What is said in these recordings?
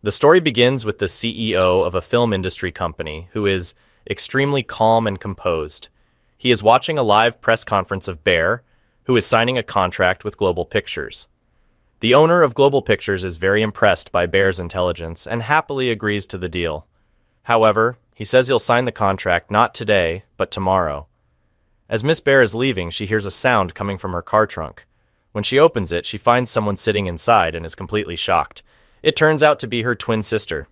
The story begins with the CEO of a film industry company who is extremely calm and composed. He is watching a live press conference of Bear, who is signing a contract with Global Pictures. The owner of Global Pictures is very impressed by Bear's intelligence and happily agrees to the deal. However, he says he'll sign the contract not today, but tomorrow. As Miss Bear is leaving, she hears a sound coming from her car trunk. When she opens it, she finds someone sitting inside and is completely shocked. It turns out to be her twin sister.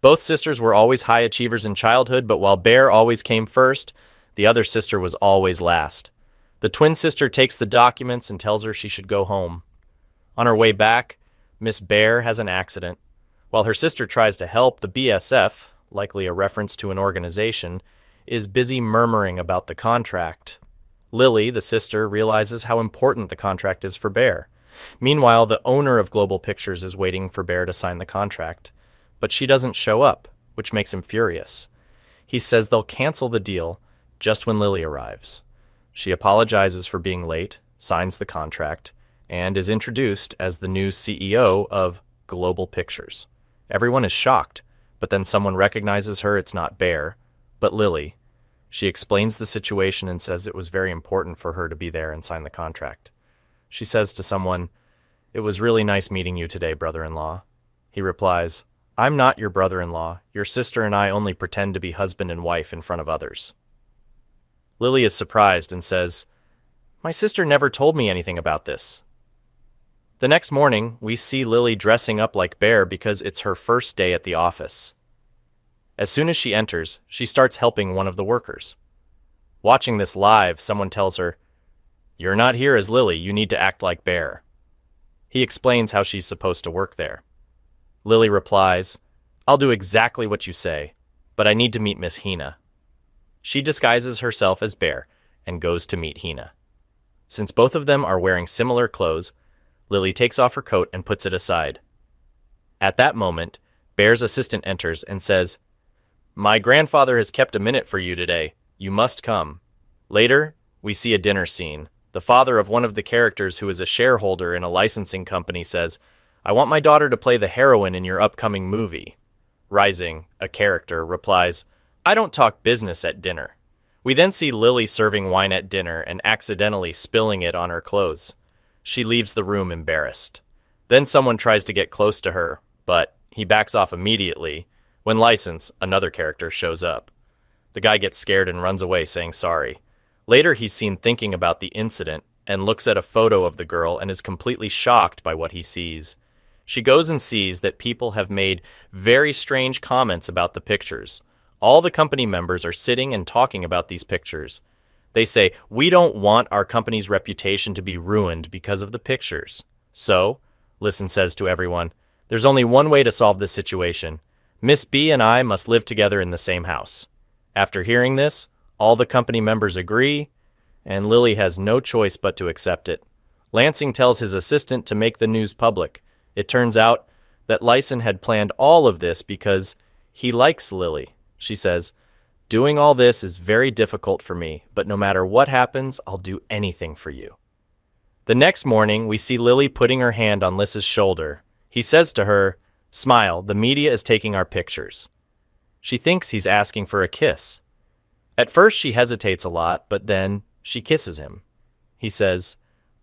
Both sisters were always high achievers in childhood, but while Bear always came first, the other sister was always last. The twin sister takes the documents and tells her she should go home. On her way back, Miss Bear has an accident. While her sister tries to help, the BSF, likely a reference to an organization, is busy murmuring about the contract. Lily, the sister, realizes how important the contract is for Bear. Meanwhile, the owner of Global Pictures is waiting for Bear to sign the contract. But she doesn't show up, which makes him furious. He says they'll cancel the deal just when Lily arrives. She apologizes for being late, signs the contract, and is introduced as the new CEO of Global Pictures. Everyone is shocked, but then someone recognizes her. It's not Bear, but Lily. She explains the situation and says it was very important for her to be there and sign the contract. She says to someone, "It was really nice meeting you today, brother-in-law." He replies, "I'm not your brother-in-law. Your sister and I only pretend to be husband and wife in front of others." Lily is surprised and says, "My sister never told me anything about this." The next morning, we see Lily dressing up like Bear because it's her first day at the office. As soon as she enters, she starts helping one of the workers. Watching this live, someone tells her, "You're not here as Lily, you need to act like Bear." He explains how she's supposed to work there. Lily replies, "I'll do exactly what you say, but I need to meet Miss Hina." She disguises herself as Bear and goes to meet Hina. Since both of them are wearing similar clothes, Lily takes off her coat and puts it aside. At that moment, Bear's assistant enters and says, "My grandfather has kept a minute for you today. You must come." Later, we see a dinner scene. The father of one of the characters, who is a shareholder in a licensing company, says, "I want my daughter to play the heroine in your upcoming movie." Rising, a character, replies, "I don't talk business at dinner." We then see Lily serving wine at dinner and accidentally spilling it on her clothes. She leaves the room embarrassed. Then someone tries to get close to her, but he backs off immediately when License, another character, shows up. The guy gets scared and runs away saying sorry. Later, he's seen thinking about the incident and looks at a photo of the girl and is completely shocked by what he sees. She goes and sees that people have made very strange comments about the pictures. All the company members are sitting and talking about these pictures. They say, "We don't want our company's reputation to be ruined because of the pictures." So, Listen says to everyone, "There's only one way to solve this situation. Miss B and I must live together in the same house." After hearing this, all the company members agree, and Lily has no choice but to accept it. Lansing tells his assistant to make the news public. It turns out that Lyson had planned all of this because he likes Lily. She says, "Doing all this is very difficult for me, but no matter what happens, I'll do anything for you." The next morning, we see Lily putting her hand on Lys's shoulder. He says to her, "Smile, the media is taking our pictures." She thinks he's asking for a kiss. At first, she hesitates a lot, but then she kisses him. He says,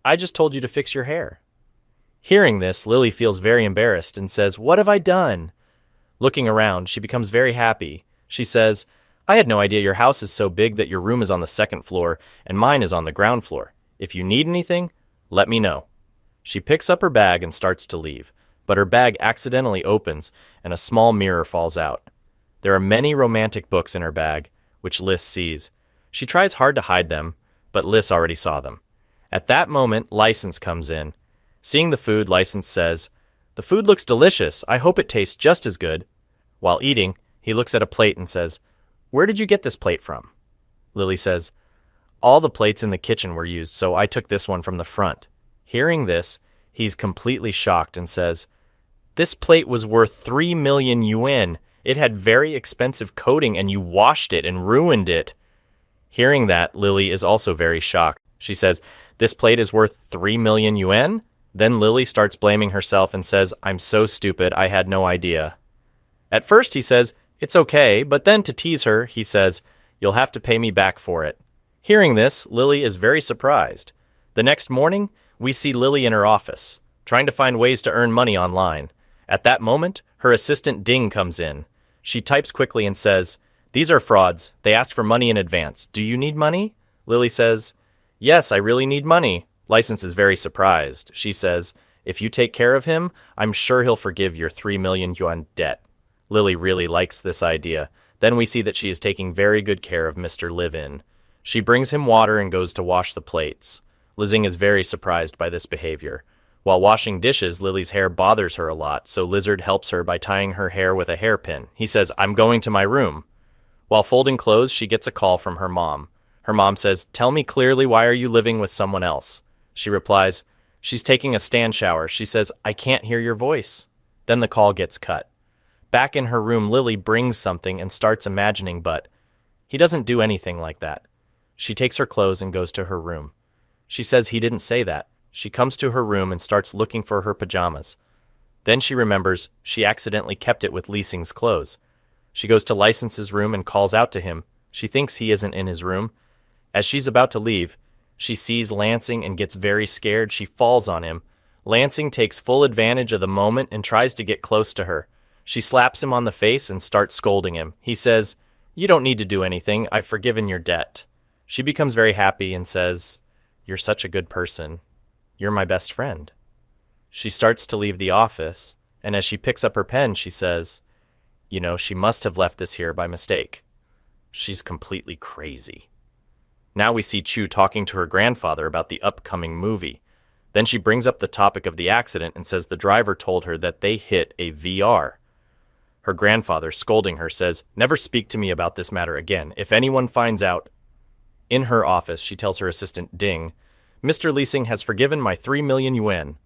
"I just told you to fix your hair." Hearing this, Lily feels very embarrassed and says, "What have I done?" Looking around, she becomes very happy. She says, "I had no idea your house is so big that your room is on the second floor and mine is on the ground floor. If you need anything, let me know." She picks up her bag and starts to leave, but her bag accidentally opens and a small mirror falls out. There are many romantic books in her bag, which Lys sees. She tries hard to hide them, but Lys already saw them. At that moment, License comes in. Seeing the food, License says, "The food looks delicious. I hope it tastes just as good." While eating, he looks at a plate and says, "Where did you get this plate from?" Lily says, "All the plates in the kitchen were used, so I took this one from the front." Hearing this, he's completely shocked and says, "This plate was worth 3 million yuan. It had very expensive coating and you washed it and ruined it." Hearing that, Lily is also very shocked. She says, "This plate is worth 3 million yuan? Then Lily starts blaming herself and says, "I'm so stupid, I had no idea." At first he says, "It's okay," but then to tease her, he says, "You'll have to pay me back for it." Hearing this, Lily is very surprised. The next morning, we see Lily in her office, trying to find ways to earn money online. At that moment, her assistant Ding comes in. She types quickly and says, "These are frauds. They asked for money in advance. Do you need money?" Lily says, "Yes, I really need money." License is very surprised. She says, "If you take care of him, I'm sure he'll forgive your 3 million yuan debt." Lily really likes this idea. Then we see that she is taking very good care of Mr. Live-In. She brings him water and goes to wash the plates. Lizing is very surprised by this behavior. While washing dishes, Lily's hair bothers her a lot, so Lizard helps her by tying her hair with a hairpin. He says, "I'm going to my room." While folding clothes, she gets a call from her mom. Her mom says, "Tell me clearly, why are you living with someone else?" She replies, "She's taking a stand shower." She says, "I can't hear your voice." Then the call gets cut. Back in her room, Lily brings something and starts imagining, but he doesn't do anything like that. She takes her clothes and goes to her room. She says he didn't say that. She comes to her room and starts looking for her pajamas. Then she remembers she accidentally kept it with Leasing's clothes. She goes to License's room and calls out to him. She thinks he isn't in his room. As she's about to leave, she sees Lansing and gets very scared. She falls on him. Lansing takes full advantage of the moment and tries to get close to her. She slaps him on the face and starts scolding him. He says, "You don't need to do anything. I've forgiven your debt." She becomes very happy and says, "You're such a good person. You're my best friend." She starts to leave the office, and as she picks up her pen, she says, she must have left this here by mistake. She's completely crazy. Now we see Chu talking to her grandfather about the upcoming movie. Then she brings up the topic of the accident and says the driver told her that they hit a VR. Her grandfather, scolding her, says, "Never speak to me about this matter again. If anyone finds out..." In her office, she tells her assistant Ding, "Mr. Leasing has forgiven my 3 million yuan."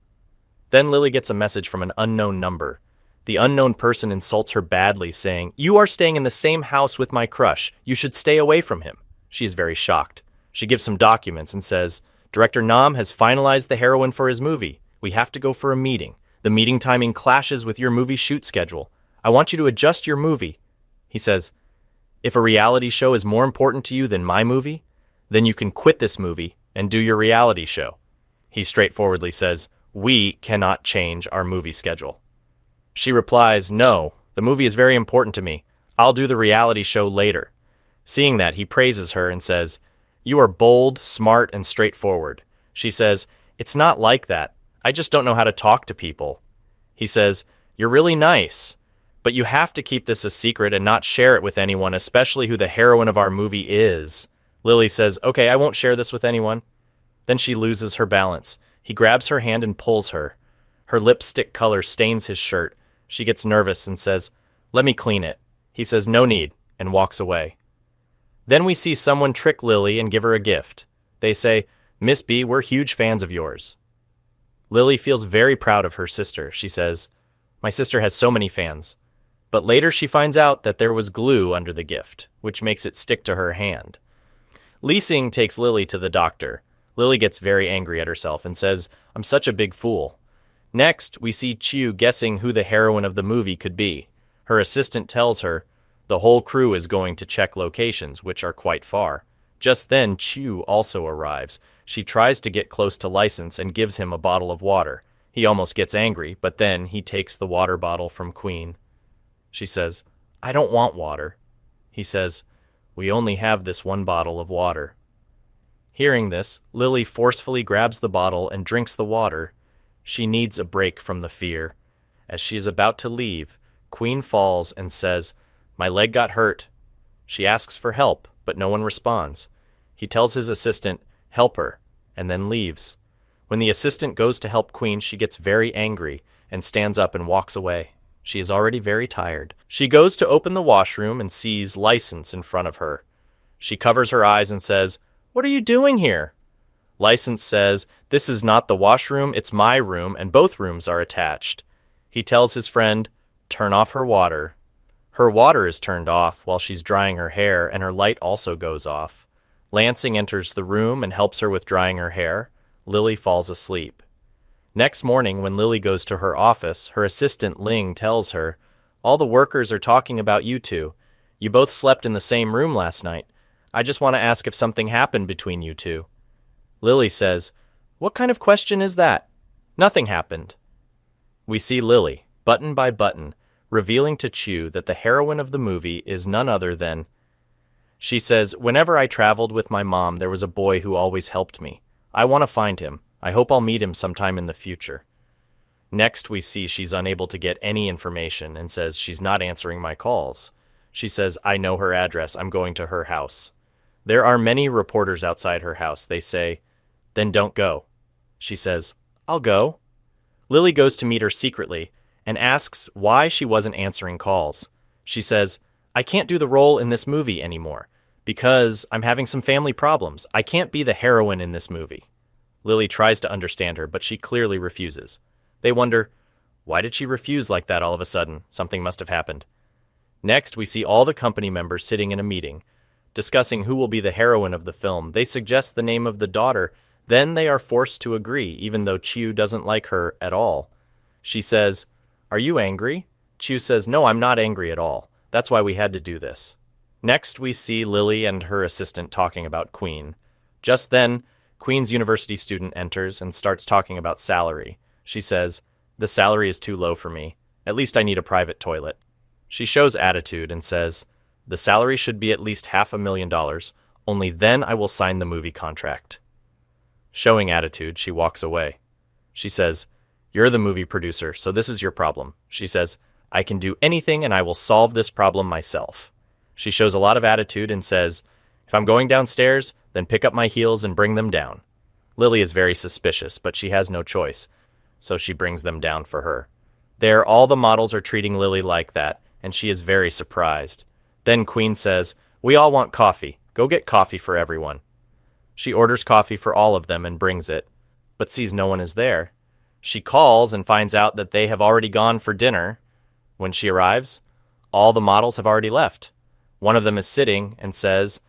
Then Lily gets a message from an unknown number. The unknown person insults her badly, saying, "You are staying in the same house with my crush. You should stay away from him." She is very shocked. She gives some documents and says, "Director Nam has finalized the heroine for his movie. We have to go for a meeting. The meeting timing clashes with your movie shoot schedule. I want you to adjust your movie." He says, "If a reality show is more important to you than my movie, then you can quit this movie and do your reality show." He straightforwardly says, "We cannot change our movie schedule." She replies, "No, the movie is very important to me. I'll do the reality show later." Seeing that, he praises her and says, "You are bold, smart, and straightforward." She says, "It's not like that. I just don't know how to talk to people." He says, "You're really nice, but you have to keep this a secret and not share it with anyone, especially who the heroine of our movie is." Lily says, "Okay, I won't share this with anyone." Then she loses her balance. He grabs her hand and pulls her. Her lipstick color stains his shirt. She gets nervous and says, "Let me clean it." He says, "No need," and walks away. Then we see someone trick Lily and give her a gift. They say, "Miss B, we're huge fans of yours." Lily feels very proud of her sister. She says, "My sister has so many fans." But later she finds out that there was glue under the gift, which makes it stick to her hand. Leasing takes Lily to the doctor. Lily gets very angry at herself and says, "I'm such a big fool." Next, we see Chiu guessing who the heroine of the movie could be. Her assistant tells her, the whole crew is going to check locations, which are quite far. Just then, Chiu also arrives. She tries to get close to License and gives him a bottle of water. He almost gets angry, but then he takes the water bottle from Queen. She says, "I don't want water." He says, "We only have this one bottle of water." Hearing this, Lily forcefully grabs the bottle and drinks the water. She needs a break from the fear. As she is about to leave, Queen falls and says, "My leg got hurt." She asks for help, but no one responds. He tells his assistant, "Help her," and then leaves. When the assistant goes to help Queen, she gets very angry and stands up and walks away. She is already very tired. She goes to open the washroom and sees License in front of her. She covers her eyes and says, "What are you doing here?" License says, "This is not the washroom, it's my room, and both rooms are attached." He tells his friend, "Turn off her water." Her water is turned off while she's drying her hair, and her light also goes off. Lansing enters the room and helps her with drying her hair. Lily falls asleep. Next morning, when Lily goes to her office, her assistant Ling tells her, All the workers are talking about you two. You both slept in the same room last night. I just want to ask if something happened between you two. Lily says, "What kind of question is that? Nothing happened." We see Lily, button by button, revealing to Chu that the heroine of the movie is none other than... She says, "Whenever I traveled with my mom, there was a boy who always helped me. I want to find him. I hope I'll meet him sometime in the future." Next, we see she's unable to get any information and says she's not answering my calls. She says, "I know her address. I'm going to her house." There are many reporters outside her house. They say, "Then don't go." She says, "I'll go." Lily goes to meet her secretly and asks why she wasn't answering calls. She says, "I can't do the role in this movie anymore because I'm having some family problems. I can't be the heroine in this movie." Lily tries to understand her, but she clearly refuses. They wonder, why did she refuse like that all of a sudden? Something must have happened. Next, we see all the company members sitting in a meeting, discussing who will be the heroine of the film. They suggest the name of the daughter. Then they are forced to agree, even though Chiu doesn't like her at all. She says, "Are you angry?" Chiu says, "No, I'm not angry at all. That's why we had to do this." Next, we see Lily and her assistant talking about Queen. Just then, Queen's university student enters and starts talking about salary. She says, "The salary is too low for me. At least I need a private toilet." She shows attitude and says, "The salary should be at least $500,000. Only then I will sign the movie contract." Showing attitude, she walks away. She says, "You're the movie producer, so this is your problem." She says, "I can do anything and I will solve this problem myself." She shows a lot of attitude and says, "If I'm going downstairs, then pick up my heels and bring them down." Lily is very suspicious, but she has no choice, so she brings them down for her. There, all the models are treating Lily like that, and she is very surprised. Then Queen says, "We all want coffee. Go get coffee for everyone." She orders coffee for all of them and brings it, but sees no one is there. She calls and finds out that they have already gone for dinner. When she arrives, all the models have already left. One of them is sitting and says,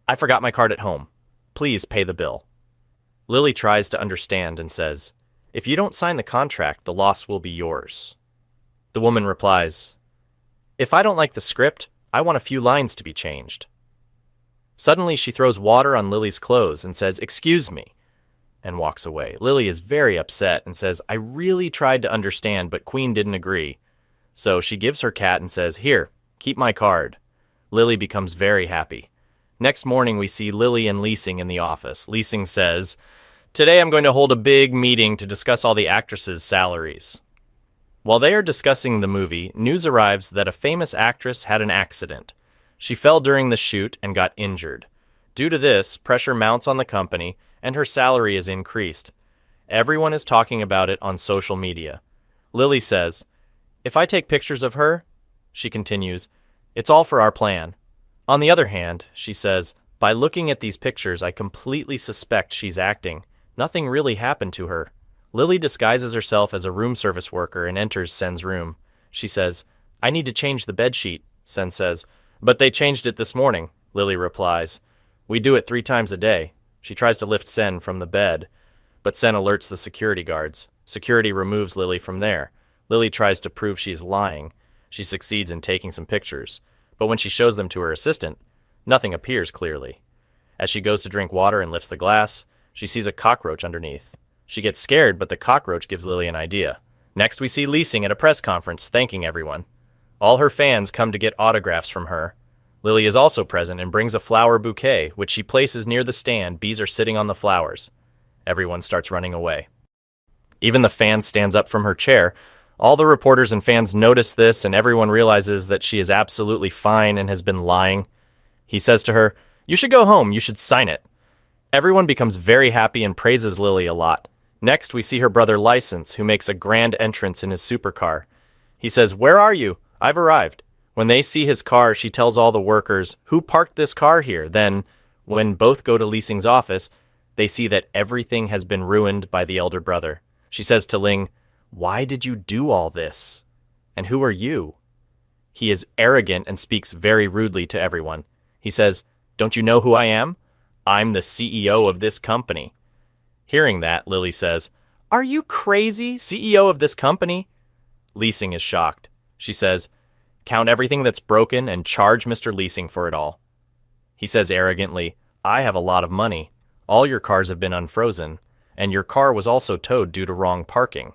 "I forgot my card at home. Please pay the bill." Lily tries to understand and says, "If you don't sign the contract, the loss will be yours." The woman replies, "If I don't like the script, I want a few lines to be changed." Suddenly, she throws water on Lily's clothes and says, "Excuse me," and walks away. Lily is very upset and says, "I really tried to understand, but Queen didn't agree." So she gives her cat and says, "Here, keep my card." Lily becomes very happy. Next morning, we see Lily and Leasing in the office. Leasing says, "Today I'm going to hold a big meeting to discuss all the actresses' salaries." While they are discussing the movie, news arrives that a famous actress had an accident. She fell during the shoot and got injured. Due to this, pressure mounts on the company, and her salary is increased. Everyone is talking about it on social media. Lily says, "If I take pictures of her," she continues, "it's all for our plan." On the other hand, she says, "By looking at these pictures, I completely suspect she's acting. Nothing really happened to her." Lily disguises herself as a room service worker and enters Sen's room. She says, "I need to change the bed sheet." Sen says, "But they changed it this morning." Lily replies, "We do it 3 times a day." She tries to lift Sen from the bed, but Sen alerts the security guards. Security removes Lily from there. Lily tries to prove she is lying. She succeeds in taking some pictures, but when she shows them to her assistant, nothing appears clearly. As she goes to drink water and lifts the glass, she sees a cockroach underneath. She gets scared, but the cockroach gives Lily an idea. Next, we see Leasing at a press conference thanking everyone. All her fans come to get autographs from her. Lily is also present and brings a flower bouquet, which she places near the stand. Bees are sitting on the flowers. Everyone starts running away. Even the fan stands up from her chair. All the reporters and fans notice this, and everyone realizes that she is absolutely fine and has been lying. He says to her, "You should go home. You should sign it." Everyone becomes very happy and praises Lily a lot. Next, we see her brother License, who makes a grand entrance in his supercar. He says, "Where are you? I've arrived." When they see his car, she tells all the workers, "Who parked this car here?" Then, when both go to Leasing's office, they see that everything has been ruined by the elder brother. She says to Ling, "Why did you do all this? And who are you?" He is arrogant and speaks very rudely to everyone. He says, "Don't you know who I am? I'm the CEO of this company." Hearing that, Lily says, "Are you crazy? CEO of this company?" Leasing is shocked. She says, count everything that's broken, and charge Mr. Leasing for it all. He says arrogantly, I have a lot of money. All your cars have been unfrozen, and your car was also towed due to wrong parking.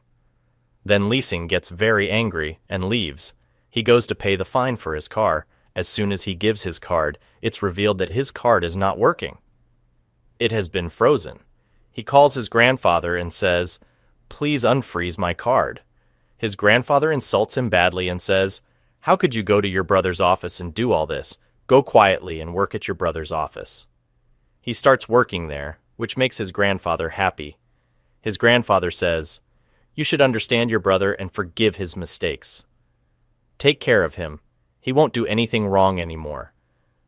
Then Leasing gets very angry and leaves. He goes to pay the fine for his car. As soon as he gives his card, it's revealed that his card is not working. It has been frozen. He calls his grandfather and says, Please unfreeze my card. His grandfather insults him badly and says, How could you go to your brother's office and do all this? Go quietly and work at your brother's office. He starts working there, which makes his grandfather happy. His grandfather says, You should understand your brother and forgive his mistakes. Take care of him. He won't do anything wrong anymore.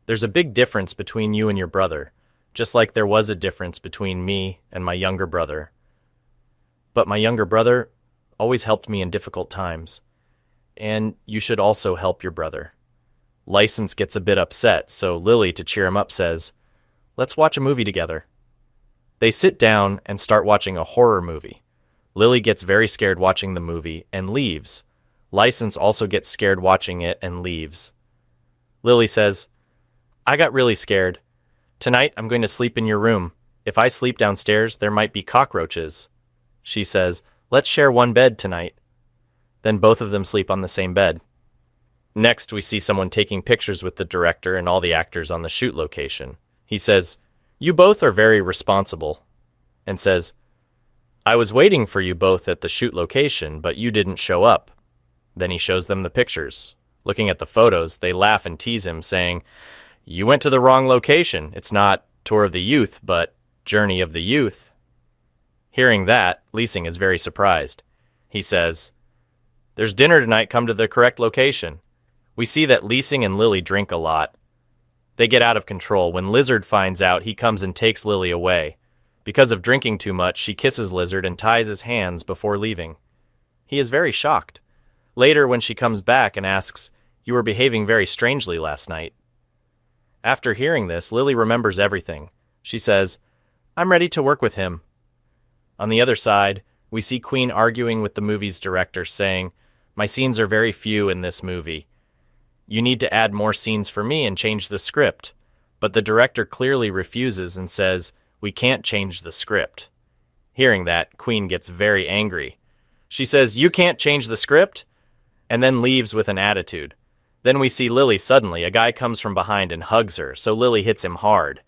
There's a big difference between you and your brother, just like there was a difference between me and my younger brother. But my younger brother always helped me in difficult times, and you should also help your brother. License gets a bit upset, so Lily, to cheer him up, says, Let's watch a movie together. They sit down and start watching a horror movie. Lily gets very scared watching the movie and leaves. License also gets scared watching it and leaves. Lily says, I got really scared. Tonight I'm going to sleep in your room. If I sleep downstairs, there might be cockroaches. She says, Let's share one bed tonight. Then both of them sleep on the same bed. Next, we see someone taking pictures with the director and all the actors on the shoot location. He says, You both are very responsible, and says, I was waiting for you both at the shoot location, but you didn't show up. Then he shows them the pictures. Looking at the photos, they laugh and tease him, saying, You went to the wrong location. It's not Tour of the Youth, but Journey of the Youth. Hearing that, Leasing is very surprised. He says, There's dinner tonight, come to the correct location. We see that Leasing and Lily drink a lot. They get out of control. When Lizard finds out, he comes and takes Lily away. Because of drinking too much, she kisses Lizard and ties his hands before leaving. He is very shocked. Later, when she comes back and asks, You were behaving very strangely last night. After hearing this, Lily remembers everything. She says, I'm ready to work with him. On the other side, we see Queen arguing with the movie's director, saying, My scenes are very few in this movie. You need to add more scenes for me and change the script. But the director clearly refuses and says, We can't change the script. Hearing that, Queen gets very angry. She says, You can't change the script? And then leaves with an attitude. Then we see Lily suddenly. A guy comes from behind and hugs her, so Lily hits him hard.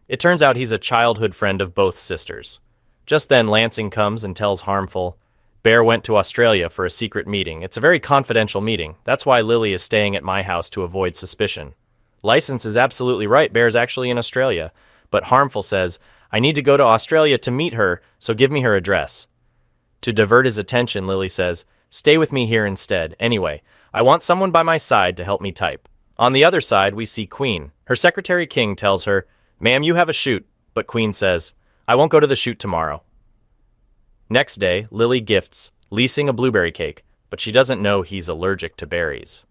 It turns out he's a childhood friend of both sisters. Just then, Lansing comes and tells Harmful, Bear went to Australia for a secret meeting. It's a very confidential meeting. That's why Lily is staying at my house to avoid suspicion. License is absolutely right. Bear's actually in Australia. But Harmful says, I need to go to Australia to meet her, so give me her address. To divert his attention, Lily says, Stay with me here instead. Anyway, I want someone by my side to help me type. On the other side, we see Queen. Her secretary King tells her, Ma'am, you have a shoot. But Queen says, I won't go to the shoot tomorrow. Next day, Lily gifts Leasing a blueberry cake, but she doesn't know he's allergic to berries.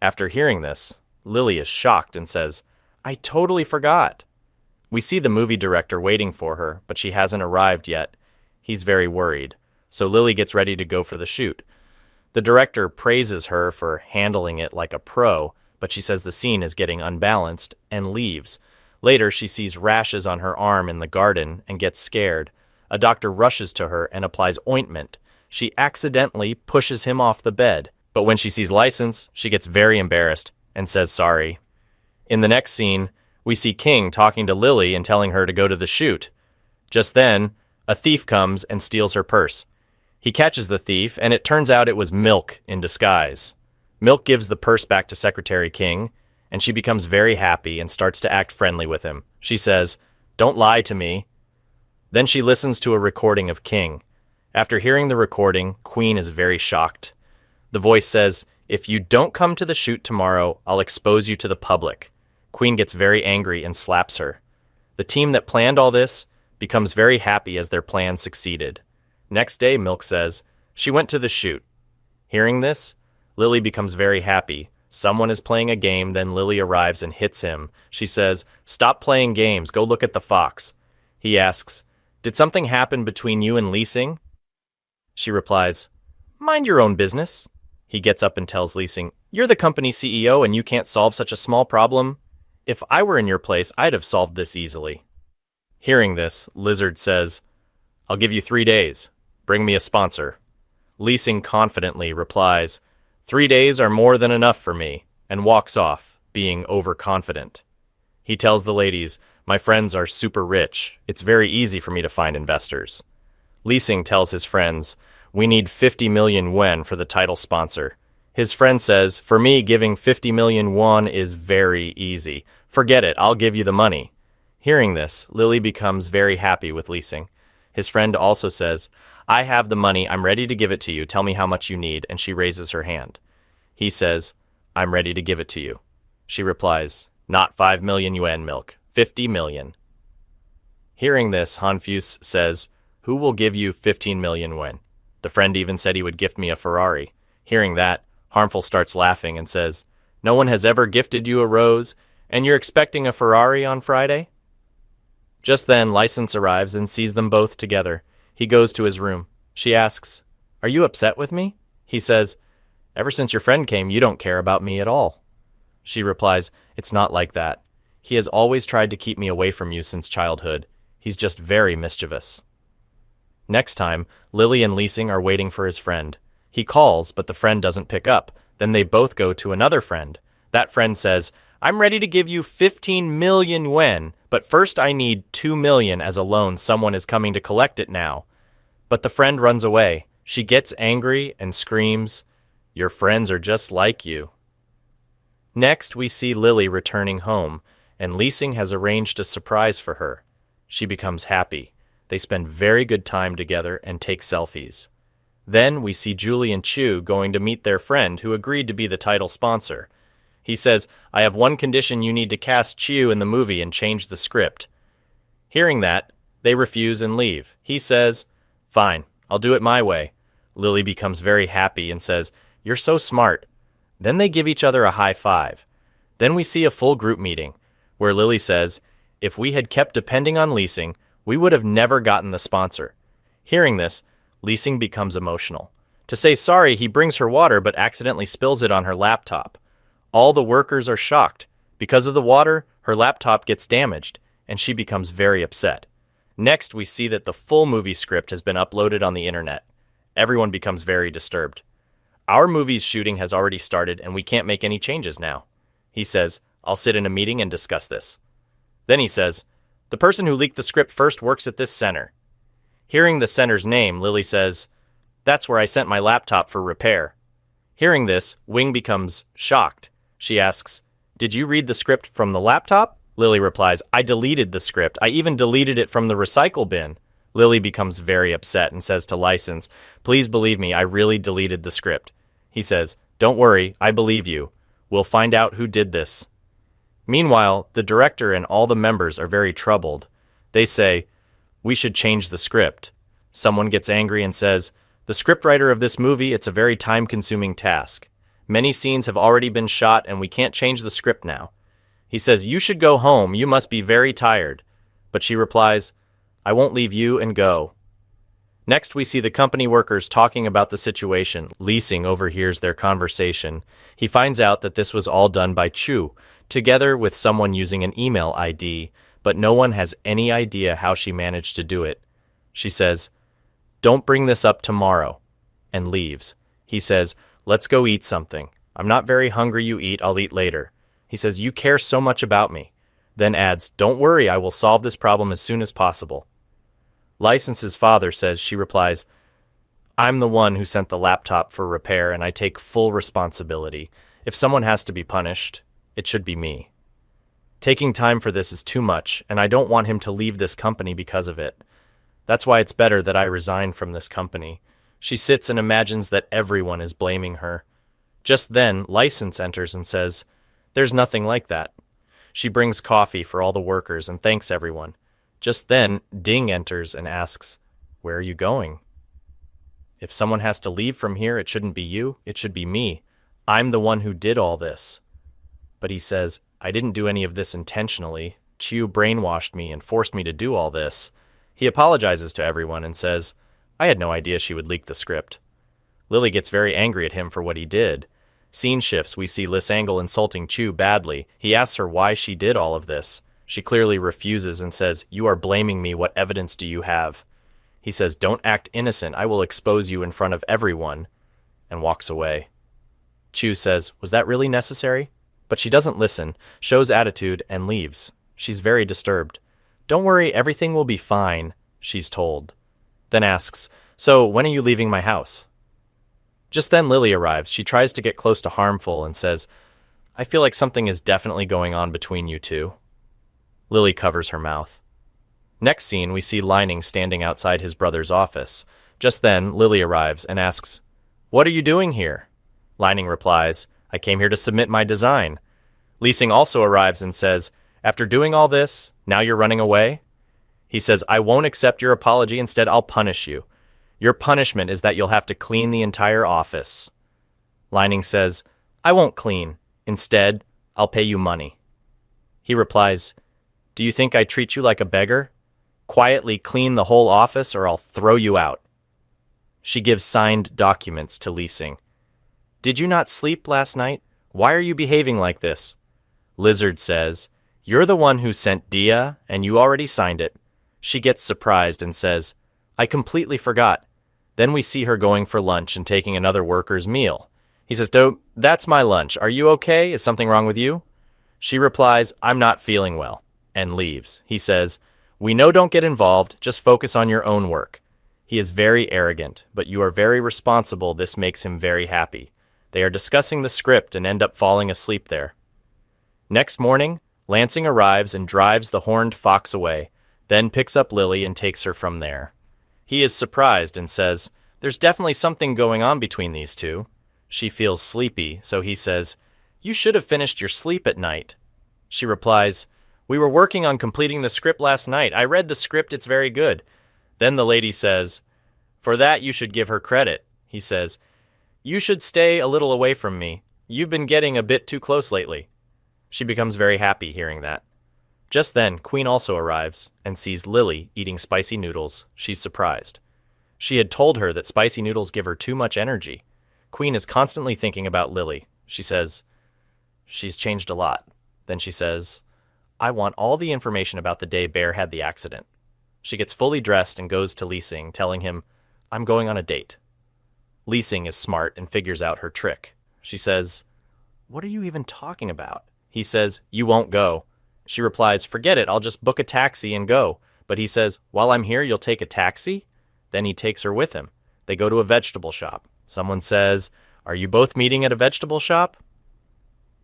After hearing this, Lily is shocked and says, I totally forgot. We see the movie director waiting for her, but she hasn't arrived yet. He's very worried, so Lily gets ready to go for the shoot. The director praises her for handling it like a pro, but she says the scene is getting unbalanced and leaves. Later, she sees rashes on her arm in the garden and gets scared. A doctor rushes to her and applies ointment. She accidentally pushes him off the bed, but when she sees License, she gets very embarrassed and says sorry. In the next scene, we see King talking to Lily and telling her to go to the shoot. Just then, a thief comes and steals her purse. He catches the thief, and it turns out it was Milk in disguise. Milk gives the purse back to Secretary King, and she becomes very happy and starts to act friendly with him. She says, Don't lie to me. Then she listens to a recording of King. After hearing the recording, Queen is very shocked. The voice says, If you don't come to the shoot tomorrow, I'll expose you to the public. Queen gets very angry and slaps her. The team that planned all this becomes very happy as their plan succeeded. Next day, Milk says, She went to the shoot. Hearing this, Lily becomes very happy. Someone is playing a game, then Lily arrives and hits him. She says, Stop playing games, go look at the fox. He asks, Did something happen between you and Leasing? She replies, Mind your own business. He gets up and tells Leasing, You're the company CEO and you can't solve such a small problem? If I were in your place, I'd have solved this easily. Hearing this, Lizard says, I'll give you 3 days. Bring me a sponsor. Leasing confidently replies, 3 days are more than enough for me, and walks off, being overconfident. He tells the ladies, my friends are super rich. It's very easy for me to find investors. Leasing tells his friends, we need 50 million yuan for the title sponsor. His friend says, for me, giving 50 million yuan is very easy. Forget it, I'll give you the money. Hearing this, Lily becomes very happy with Leasing. His friend also says, I have the money, I'm ready to give it to you, tell me how much you need, and she raises her hand. He says, I'm ready to give it to you. She replies, not 5 million yuan milk, 50 million. Hearing this, Hanfus says, who will give you 15 million yuan? The friend even said he would gift me a Ferrari. Hearing that, Harmful starts laughing and says, no one has ever gifted you a rose, and you're expecting a Ferrari on Friday? Just then, License arrives and sees them both together. He goes to his room. She asks, are you upset with me? He says, ever since your friend came, you don't care about me at all. She replies, it's not like that. He has always tried to keep me away from you since childhood. He's just very mischievous. Next time, Lily and Leasing are waiting for his friend. He calls, but the friend doesn't pick up. Then they both go to another friend. That friend says, I'm ready to give you 15 million yuan, but first I need 2 million as a loan. Someone is coming to collect it now. But the friend runs away. She gets angry and screams, your friends are just like you. Next, we see Lily returning home, and Leasing has arranged a surprise for her. She becomes happy. They spend very good time together and take selfies. Then we see Julie and Chu going to meet their friend who agreed to be the title sponsor. He says, I have one condition, you need to cast Chu in the movie and change the script. Hearing that, they refuse and leave. He says, fine, I'll do it my way. Lily becomes very happy and says, you're so smart. Then they give each other a high five. Then we see a full group meeting, where Lily says, if we had kept depending on Leasing, we would have never gotten the sponsor. Hearing this, Leasing becomes emotional. To say sorry, he brings her water but accidentally spills it on her laptop. All the workers are shocked. Because of the water, her laptop gets damaged, and she becomes very upset. Next, we see that the full movie script has been uploaded on the internet. Everyone becomes very disturbed. Our movie's shooting has already started, and we can't make any changes now. He says, I'll sit in a meeting and discuss this. Then he says, the person who leaked the script first works at this center. Hearing the center's name, Lily says, that's where I sent my laptop for repair. Hearing this, Wing becomes shocked. She asks, did you read the script from the laptop? Lily replies, I deleted the script. I even deleted it from the recycle bin. Lily becomes very upset and says to License, please believe me, I really deleted the script. He says, don't worry, I believe you. We'll find out who did this. Meanwhile, the director and all the members are very troubled. They say, we should change the script. Someone gets angry and says, the scriptwriter of this movie, it's a very time-consuming task. Many scenes have already been shot and we can't change the script now. He says, you should go home, you must be very tired. But she replies, I won't leave you and go. Next, we see the company workers talking about the situation. Leasing overhears their conversation. He finds out that this was all done by Chu, together with someone using an email ID, but no one has any idea how she managed to do it. She says, don't bring this up tomorrow, and leaves. He says, let's go eat something. I'm not very hungry, you eat, I'll eat later. He says, you care so much about me. Then adds, don't worry, I will solve this problem as soon as possible. License's father says, she replies, I'm the one who sent the laptop for repair and I take full responsibility. If someone has to be punished, it should be me. Taking time for this is too much, and I don't want him to leave this company because of it. That's why it's better that I resign from this company. She sits and imagines that everyone is blaming her. Just then, License enters and says, there's nothing like that. She brings coffee for all the workers and thanks everyone. Just then, Ding enters and asks, where are you going? If someone has to leave from here, it shouldn't be you, it should be me. I'm the one who did all this. But he says, I didn't do any of this intentionally. Chu brainwashed me and forced me to do all this. He apologizes to everyone and says, I had no idea she would leak the script. Lily gets very angry at him for what he did. Scene shifts, we see Lisangle insulting Chu badly. He asks her why she did all of this. She clearly refuses and says, "You are blaming me, what evidence do you have?" He says, "Don't act innocent, I will expose you in front of everyone," and walks away. Chu says, "Was that really necessary?" But she doesn't listen, shows attitude, and leaves. She's very disturbed. "Don't worry, everything will be fine," she's told. Then asks, "So, when are you leaving my house?" Just then Lily arrives. She tries to get close to Harmful and says, "I feel like something is definitely going on between you two." Lily covers her mouth. Next scene, we see Lining standing outside his brother's office. Just then, Lily arrives and asks, "What are you doing here?" Lining replies, "I came here to submit my design." Leasing also arrives and says, "After doing all this, now you're running away?" He says, "I won't accept your apology, instead I'll punish you. Your punishment is that you'll have to clean the entire office." Lining says, "I won't clean. Instead, I'll pay you money." He replies, "Do you think I treat you like a beggar? Quietly clean the whole office or I'll throw you out." She gives signed documents to Leasing. "Did you not sleep last night? Why are you behaving like this?" Lizard says, "You're the one who sent Dia, and you already signed it." She gets surprised and says, "I completely forgot." Then we see her going for lunch and taking another worker's meal. He says, "That's my lunch. Are you okay? Is something wrong with you?" She replies, "I'm not feeling well," and leaves. He says, "We know, don't get involved. Just focus on your own work." He is very arrogant, but you are very responsible. This makes him very happy. They are discussing the script and end up falling asleep there. Next morning, Lansing arrives and drives the horned fox away, then picks up Lily and takes her from there. He is surprised and says, "There's definitely something going on between these two." She feels sleepy, so he says, "You should have finished your sleep at night." She replies, "We were working on completing the script last night. I read the script, it's very good." Then the lady says, "For that you should give her credit." He says, "You should stay a little away from me. You've been getting a bit too close lately." She becomes very happy hearing that. Just then, Queen also arrives and sees Lily eating spicy noodles. She's surprised. She had told her that spicy noodles give her too much energy. Queen is constantly thinking about Lily. She says, "She's changed a lot." Then she says, "I want all the information about the day Bear had the accident." She gets fully dressed and goes to Leasing, telling him, "I'm going on a date." Leasing is smart and figures out her trick. She says, "What are you even talking about?" He says, "You won't go." She replies, "Forget it, I'll just book a taxi and go." But he says, "While I'm here, you'll take a taxi?" Then he takes her with him. They go to a vegetable shop. Someone says, "Are you both meeting at a vegetable shop?"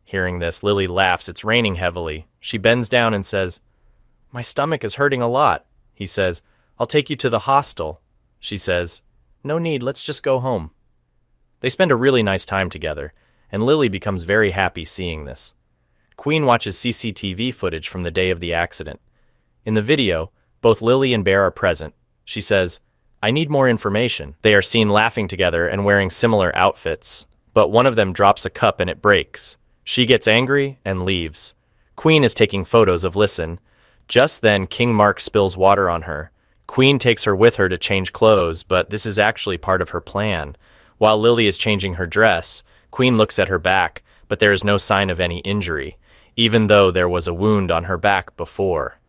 Hearing this, Lily laughs. It's raining heavily. She bends down and says, "My stomach is hurting a lot." He says, "I'll take you to the hostel." She says, "No need, let's just go home." They spend a really nice time together, and Lily becomes very happy seeing this. Queen watches CCTV footage from the day of the accident. In the video, both Lily and Bear are present. She says, "I need more information." They are seen laughing together and wearing similar outfits, but one of them drops a cup and it breaks. She gets angry and leaves. Queen is taking photos of Listen. Just then, King Mark spills water on her. Queen takes her with her to change clothes, but this is actually part of her plan. While Lily is changing her dress, Queen looks at her back, but there is no sign of any injury, even though there was a wound on her back before.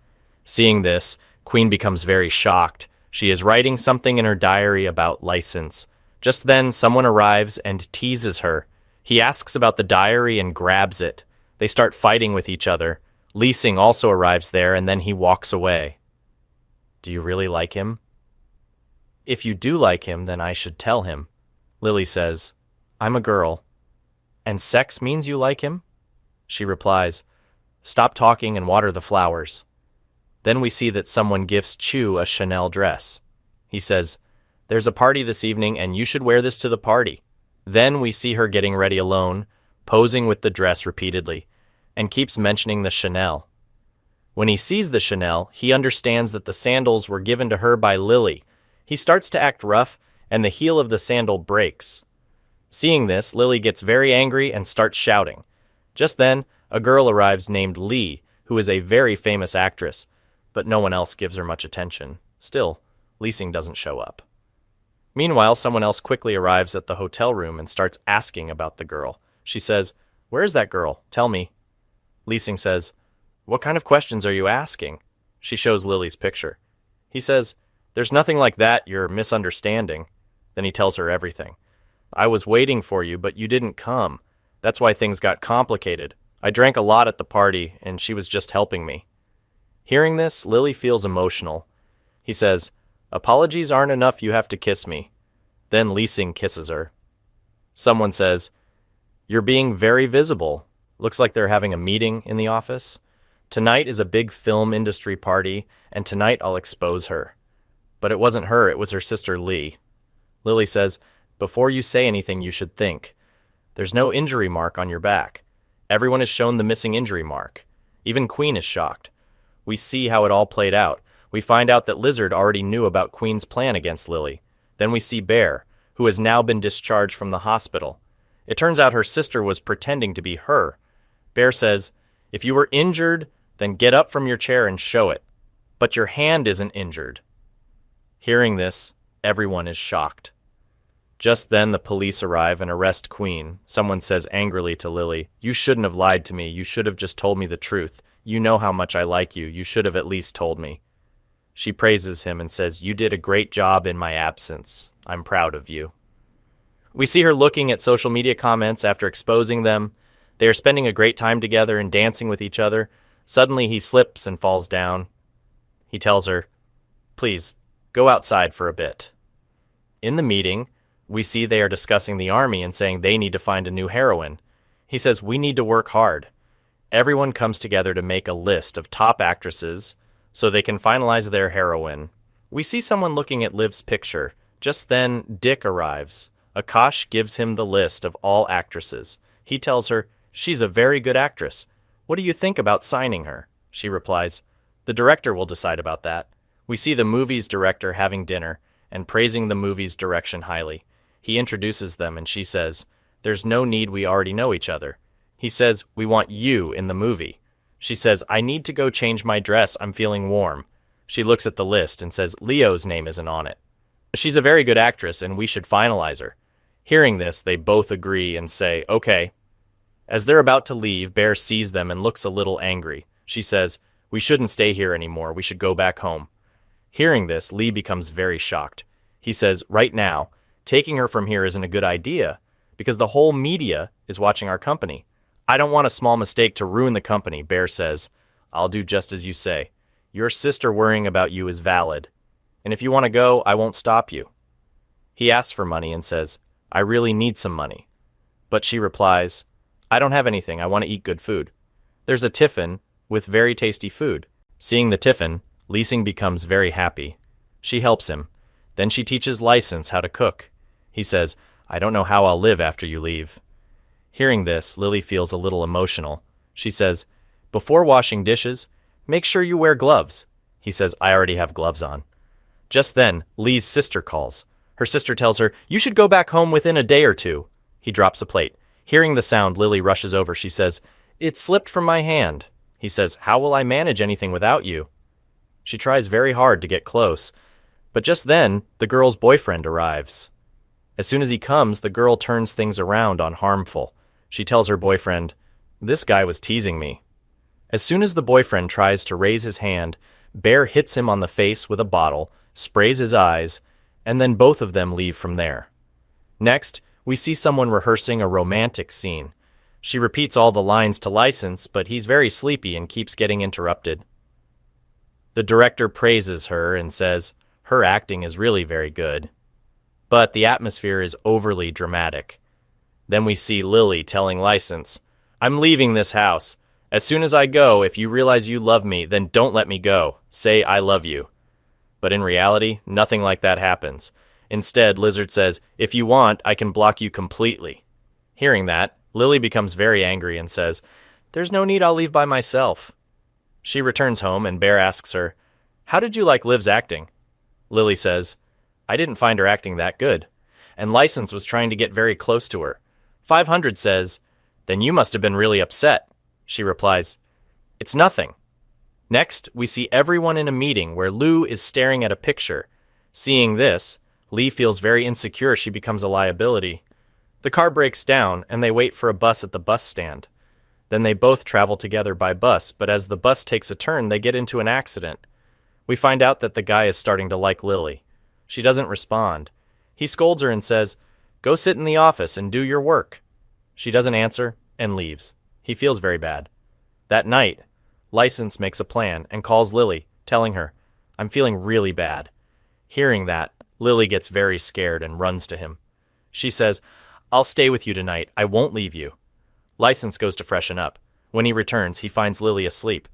Seeing this, Queen becomes very shocked. She is writing something in her diary about license. Just then, someone arrives and teases her. He asks about the diary and grabs it. They start fighting with each other. Leasing also arrives there, and then he walks away. Do you really like him? If you do like him, then I should tell him. Lily says, I'm a girl. And sex means you like him? She replies, stop talking and water the flowers. Then we see that someone gifts Chu a Chanel dress. He says, there's a party this evening and you should wear this to the party. Then we see her getting ready alone, posing with the dress repeatedly, and keeps mentioning the Chanel. When he sees the Chanel, he understands that the sandals were given to her by Lily. He starts to act rough, and the heel of the sandal breaks. Seeing this, Lily gets very angry and starts shouting. Just then, a girl arrives named Lee, who is a very famous actress, but no one else gives her much attention. Still, Leasing doesn't show up. Meanwhile, someone else quickly arrives at the hotel room and starts asking about the girl. She says, "Where is that girl? Tell me." Leasing says, "What kind of questions are you asking?" She shows Lily's picture. He says, "There's nothing like that, you're misunderstanding." Then he tells her everything. "I was waiting for you, but you didn't come. That's why things got complicated. I drank a lot at the party, and she was just helping me." Hearing this, Lily feels emotional. He says, "Apologies aren't enough, you have to kiss me." Then Leasing kisses her. Someone says, "You're being very visible." Looks like they're having a meeting in the office. "Tonight is a big film industry party, and tonight I'll expose her." But it wasn't her, it was her sister Lee. Lily says, "Before you say anything, you should think. There's no injury mark on your back. Everyone is shown the missing injury mark. Even Queen is shocked. We see how it all played out. We find out that Lizard already knew about Queen's plan against Lily. Then we see Bear, who has now been discharged from the hospital. It turns out her sister was pretending to be her. Bear says, "If you were injured, then get up from your chair and show it. But your hand isn't injured." Hearing this, everyone is shocked. Just then the police arrive and arrest Queen. Someone says angrily to Lily, "You shouldn't have lied to me. You should have just told me the truth. You know how much I like you. You should have at least told me." She praises him and says, "You did a great job in my absence. I'm proud of you." We see her looking at social media comments after exposing them. They are spending a great time together and dancing with each other. Suddenly he slips and falls down. He tells her, "Please, go outside for a bit." In the meeting, we see they are discussing the army and saying they need to find a new heroine. He says, "We need to work hard." Everyone comes together to make a list of top actresses so they can finalize their heroine. We see someone looking at Liv's picture. Just then, Dick arrives. Akash gives him the list of all actresses. He tells her, "She's a very good actress. What do you think about signing her?" She replies, "The director will decide about that." We see the movie's director having dinner and praising the movie's direction highly. He introduces them and she says, "There's no need, we already know each other." He says, "We want you in the movie." She says, "I need to go change my dress, I'm feeling warm." She looks at the list and says, "Leo's name isn't on it." She's a very good actress and we should finalize her. Hearing this, they both agree and say, "Okay." As they're about to leave, Bear sees them and looks a little angry. She says, "We shouldn't stay here anymore, we should go back home." Hearing this, Lee becomes very shocked. He says, "Right now, taking her from here isn't a good idea because the whole media is watching our company. I don't want a small mistake to ruin the company." Bear says, "I'll do just as you say. Your sister worrying about you is valid. And if you want to go, I won't stop you." He asks for money and says, "I really need some money." But she replies, "I don't have anything, I want to eat good food." There's a tiffin with very tasty food. Seeing the tiffin, Leasing becomes very happy. She helps him. Then she teaches License how to cook. He says, "I don't know how I'll live after you leave." Hearing this, Lily feels a little emotional. She says, "Before washing dishes, make sure you wear gloves." He says, "I already have gloves on." Just then, Lee's sister calls. Her sister tells her, "You should go back home within a day or two." He drops a plate. Hearing the sound, Lily rushes over. She says, "It slipped from my hand." He says, "How will I manage anything without you?" She tries very hard to get close, but just then, the girl's boyfriend arrives. As soon as he comes, the girl turns things around on Harmful. She tells her boyfriend, "This guy was teasing me." As soon as the boyfriend tries to raise his hand, Bear hits him on the face with a bottle, sprays his eyes, and then both of them leave from there. Next, we see someone rehearsing a romantic scene. She repeats all the lines to License, but he's very sleepy and keeps getting interrupted. The director praises her and says her acting is really very good, but the atmosphere is overly dramatic. Then we see Lily telling License, "I'm leaving this house. As soon as I go, if you realize you love me, then don't let me go. Say I love you." But in reality, nothing like that happens. Instead, Lizard says, "If you want, I can block you completely." Hearing that, Lily becomes very angry and says, "There's no need, I'll leave by myself." She returns home and Bear asks her, "How did you like Liv's acting?" Lily says, "I didn't find her acting that good." And License was trying to get very close to her. 500 says, "Then you must have been really upset." She replies, "It's nothing." Next, we see everyone in a meeting where Lou is staring at a picture. Seeing this, Lee feels very insecure she becomes a liability. The car breaks down, and they wait for a bus at the bus stand. Then they both travel together by bus, but as the bus takes a turn, they get into an accident. We find out that the guy is starting to like Lily. She doesn't respond. He scolds her and says, "Go sit in the office and do your work." She doesn't answer and leaves. He feels very bad. That night, License makes a plan and calls Lily, telling her, "I'm feeling really bad." Hearing that, Lily gets very scared and runs to him. She says, "I'll stay with you tonight. I won't leave you." License goes to freshen up. When he returns, he finds Lily asleep.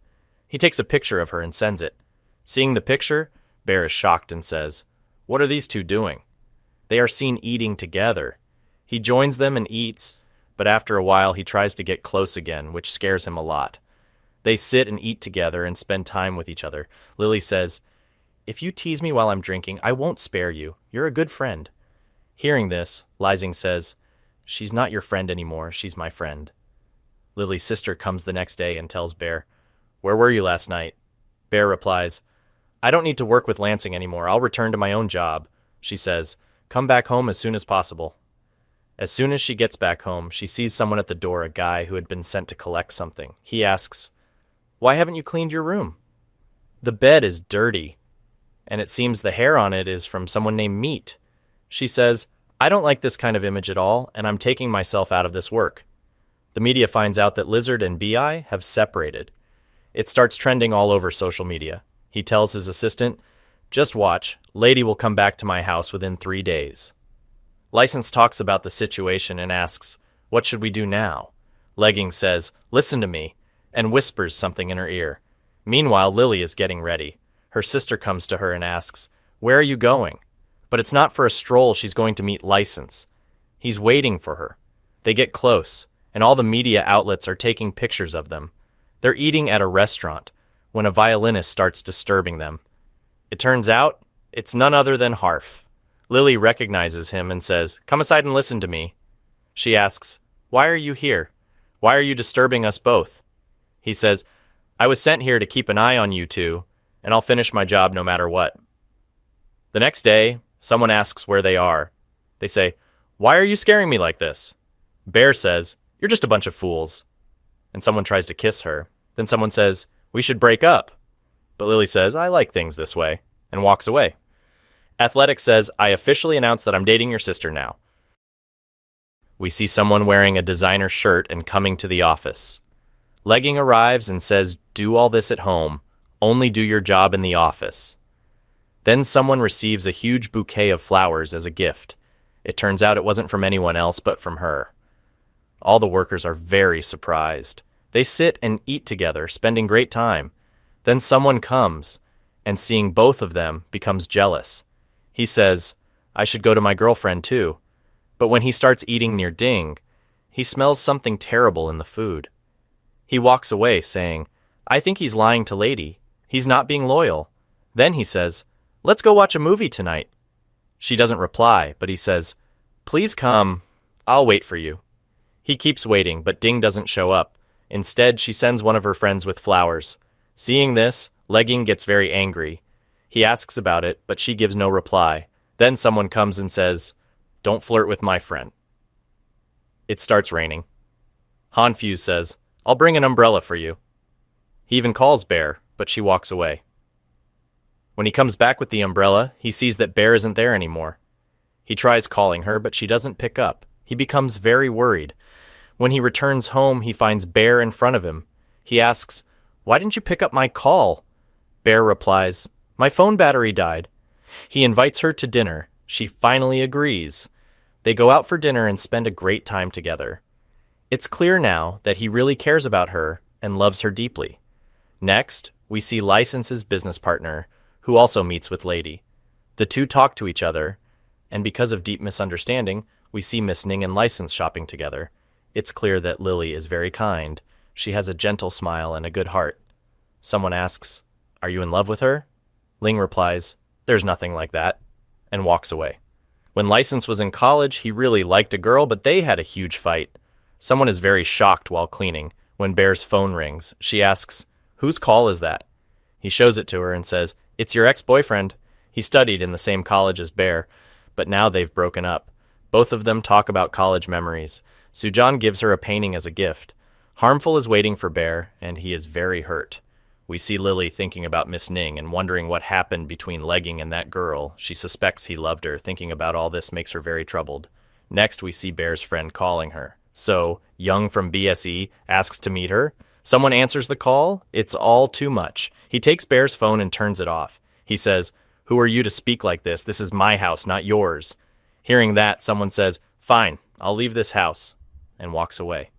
He takes a picture of her and sends it. Seeing the picture, Bear is shocked and says, "What are these two doing?" They are seen eating together. He joins them and eats, but after a while he tries to get close again, which scares him a lot. They sit and eat together and spend time with each other. Lily says, "If you tease me while I'm drinking, I won't spare you. You're a good friend." Hearing this, Lysing says, "She's not your friend anymore, she's my friend." Lily's sister comes the next day and tells Bear, "Where were you last night?" Bear replies, "I don't need to work with Lansing anymore. I'll return to my own job." She says, "Come back home as soon as possible." As soon as she gets back home, she sees someone at the door, a guy who had been sent to collect something. He asks, "Why haven't you cleaned your room?" The bed is dirty, and it seems the hair on it is from someone named Meat. She says, "I don't like this kind of image at all, and I'm taking myself out of this work." The media finds out that Lizard and BI have separated. It starts trending all over social media. He tells his assistant, "Just watch, Lady will come back to my house within 3 days." License talks about the situation and asks, "What should we do now?" Legging says, "Listen to me," and whispers something in her ear. Meanwhile, Lily is getting ready. Her sister comes to her and asks, "Where are you going?" But it's not for a stroll, she's going to meet License. He's waiting for her. They get close, and all the media outlets are taking pictures of them. They're eating at a restaurant when a violinist starts disturbing them. It turns out, it's none other than Harf. Lily recognizes him and says, "Come aside and listen to me." She asks, "Why are you here? Why are you disturbing us both?" He says, "I was sent here to keep an eye on you two, and I'll finish my job no matter what." The next day, someone asks where they are. They say, "Why are you scaring me like this?" Bear says, "You're just a bunch of fools." And someone tries to kiss her. Then someone says, "We should break up." But Lily says, "I like things this way," and walks away. Athletic says, "I officially announce that I'm dating your sister now." We see someone wearing a designer shirt and coming to the office. Legging arrives and says, "Do all this at home. Only do your job in the office." Then someone receives a huge bouquet of flowers as a gift. It turns out it wasn't from anyone else but from her. All the workers are very surprised. They sit and eat together, spending great time. Then someone comes, and seeing both of them, becomes jealous. He says, "I should go to my girlfriend too." But when he starts eating near Ding, he smells something terrible in the food. He walks away, saying, "I think he's lying to Lady. He's not being loyal." Then he says, "Let's go watch a movie tonight." She doesn't reply, but he says, "Please come. I'll wait for you." He keeps waiting, but Ding doesn't show up. Instead, she sends one of her friends with flowers. Seeing this, Legging gets very angry. He asks about it, but she gives no reply. Then someone comes and says, "Don't flirt with my friend." It starts raining. Hanfu says, "I'll bring an umbrella for you." He even calls Bear, but she walks away. When he comes back with the umbrella, he sees that Bear isn't there anymore. He tries calling her, but she doesn't pick up. He becomes very worried. When he returns home, he finds Bear in front of him. He asks, "Why didn't you pick up my call?" Bear replies, "My phone battery died." He invites her to dinner. She finally agrees. They go out for dinner and spend a great time together. It's clear now that he really cares about her and loves her deeply. Next, we see License's business partner, who also meets with Lady. The two talk to each other, and because of deep misunderstanding, we see Miss Ning and License shopping together. It's clear that Lily is very kind. She has a gentle smile and a good heart. Someone asks, "Are you in love with her?" Ling replies, "There's nothing like that," and walks away. When License was in college, he really liked a girl, but they had a huge fight. Someone is very shocked while cleaning. When Bear's phone rings, she asks, "Whose call is that?" He shows it to her and says, "It's your ex-boyfriend." He studied in the same college as Bear, but now they've broken up. Both of them talk about college memories. Sujan gives her a painting as a gift. Harmful is waiting for Bear, and he is very hurt. We see Lily thinking about Miss Ning and wondering what happened between Legging and that girl. She suspects he loved her. Thinking about all this makes her very troubled. Next, we see Bear's friend calling her. So, Young from BSE asks to meet her. Someone answers the call. It's all too much. He takes Bear's phone and turns it off. He says, "Who are you to speak like this? This is my house, not yours." Hearing that, someone says, "Fine, I'll leave this house," and walks away.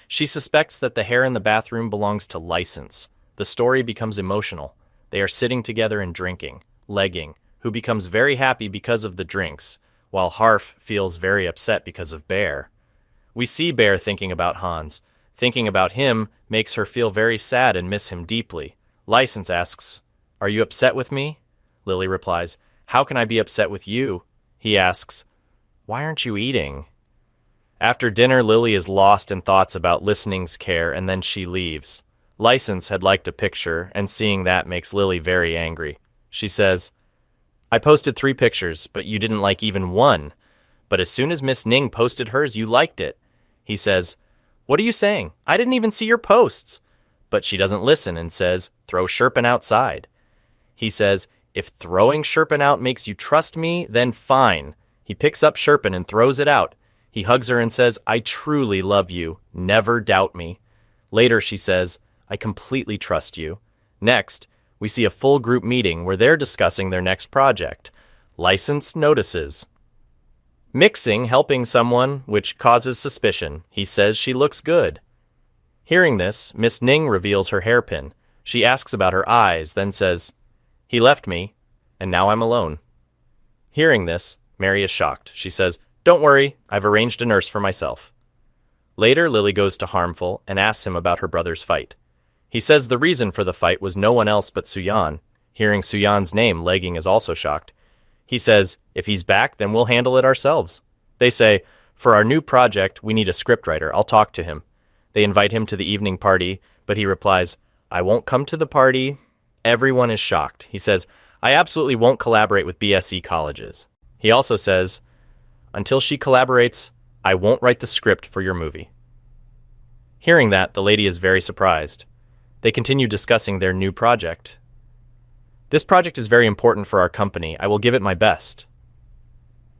She suspects that the hair in the bathroom belongs to License. The story becomes emotional. They are sitting together and drinking. Legging, who becomes very happy because of the drinks, while Harf feels very upset because of Bear. We see Bear thinking about Hans. Thinking about him makes her feel very sad and miss him deeply. License asks, "Are you upset with me?" Lily replies, "How can I be upset with you?" He asks, "Why aren't you eating?" After dinner, Lily is lost in thoughts about Listening's care, and then she leaves. License had liked a picture, and seeing that makes Lily very angry. She says, "I posted 3 pictures, but you didn't like even one. But as soon as Miss Ning posted hers, you liked it." He says, "What are you saying? I didn't even see your posts." But she doesn't listen and says, "Throw Sherpin outside." He says, "If throwing Sherpin out makes you trust me, then fine." He picks up Sherpin and throws it out. He hugs her and says, "I truly love you. Never doubt me." Later she says, "I completely trust you." Next, we see a full group meeting where they're discussing their next project. License notices mixing helping someone, which causes suspicion. He says she looks good. Hearing this, Miss Ning reveals her hairpin. She asks about her eyes, then says, "He left me, and now I'm alone." Hearing this, Mary is shocked. She says, "Don't worry, I've arranged a nurse for myself." Later, Lily goes to Harmful and asks him about her brother's fight. He says the reason for the fight was no one else but Suyan. Hearing Suyan's name, Legging is also shocked. He says, "If he's back, then we'll handle it ourselves." They say, "For our new project, we need a scriptwriter. I'll talk to him." They invite him to the evening party, but he replies, "I won't come to the party." Everyone is shocked. He says, "I absolutely won't collaborate with BSE colleges." He also says, "Until she collaborates, I won't write the script for your movie." Hearing that, the lady is very surprised. They continue discussing their new project. "This project is very important for our company. I will give it my best."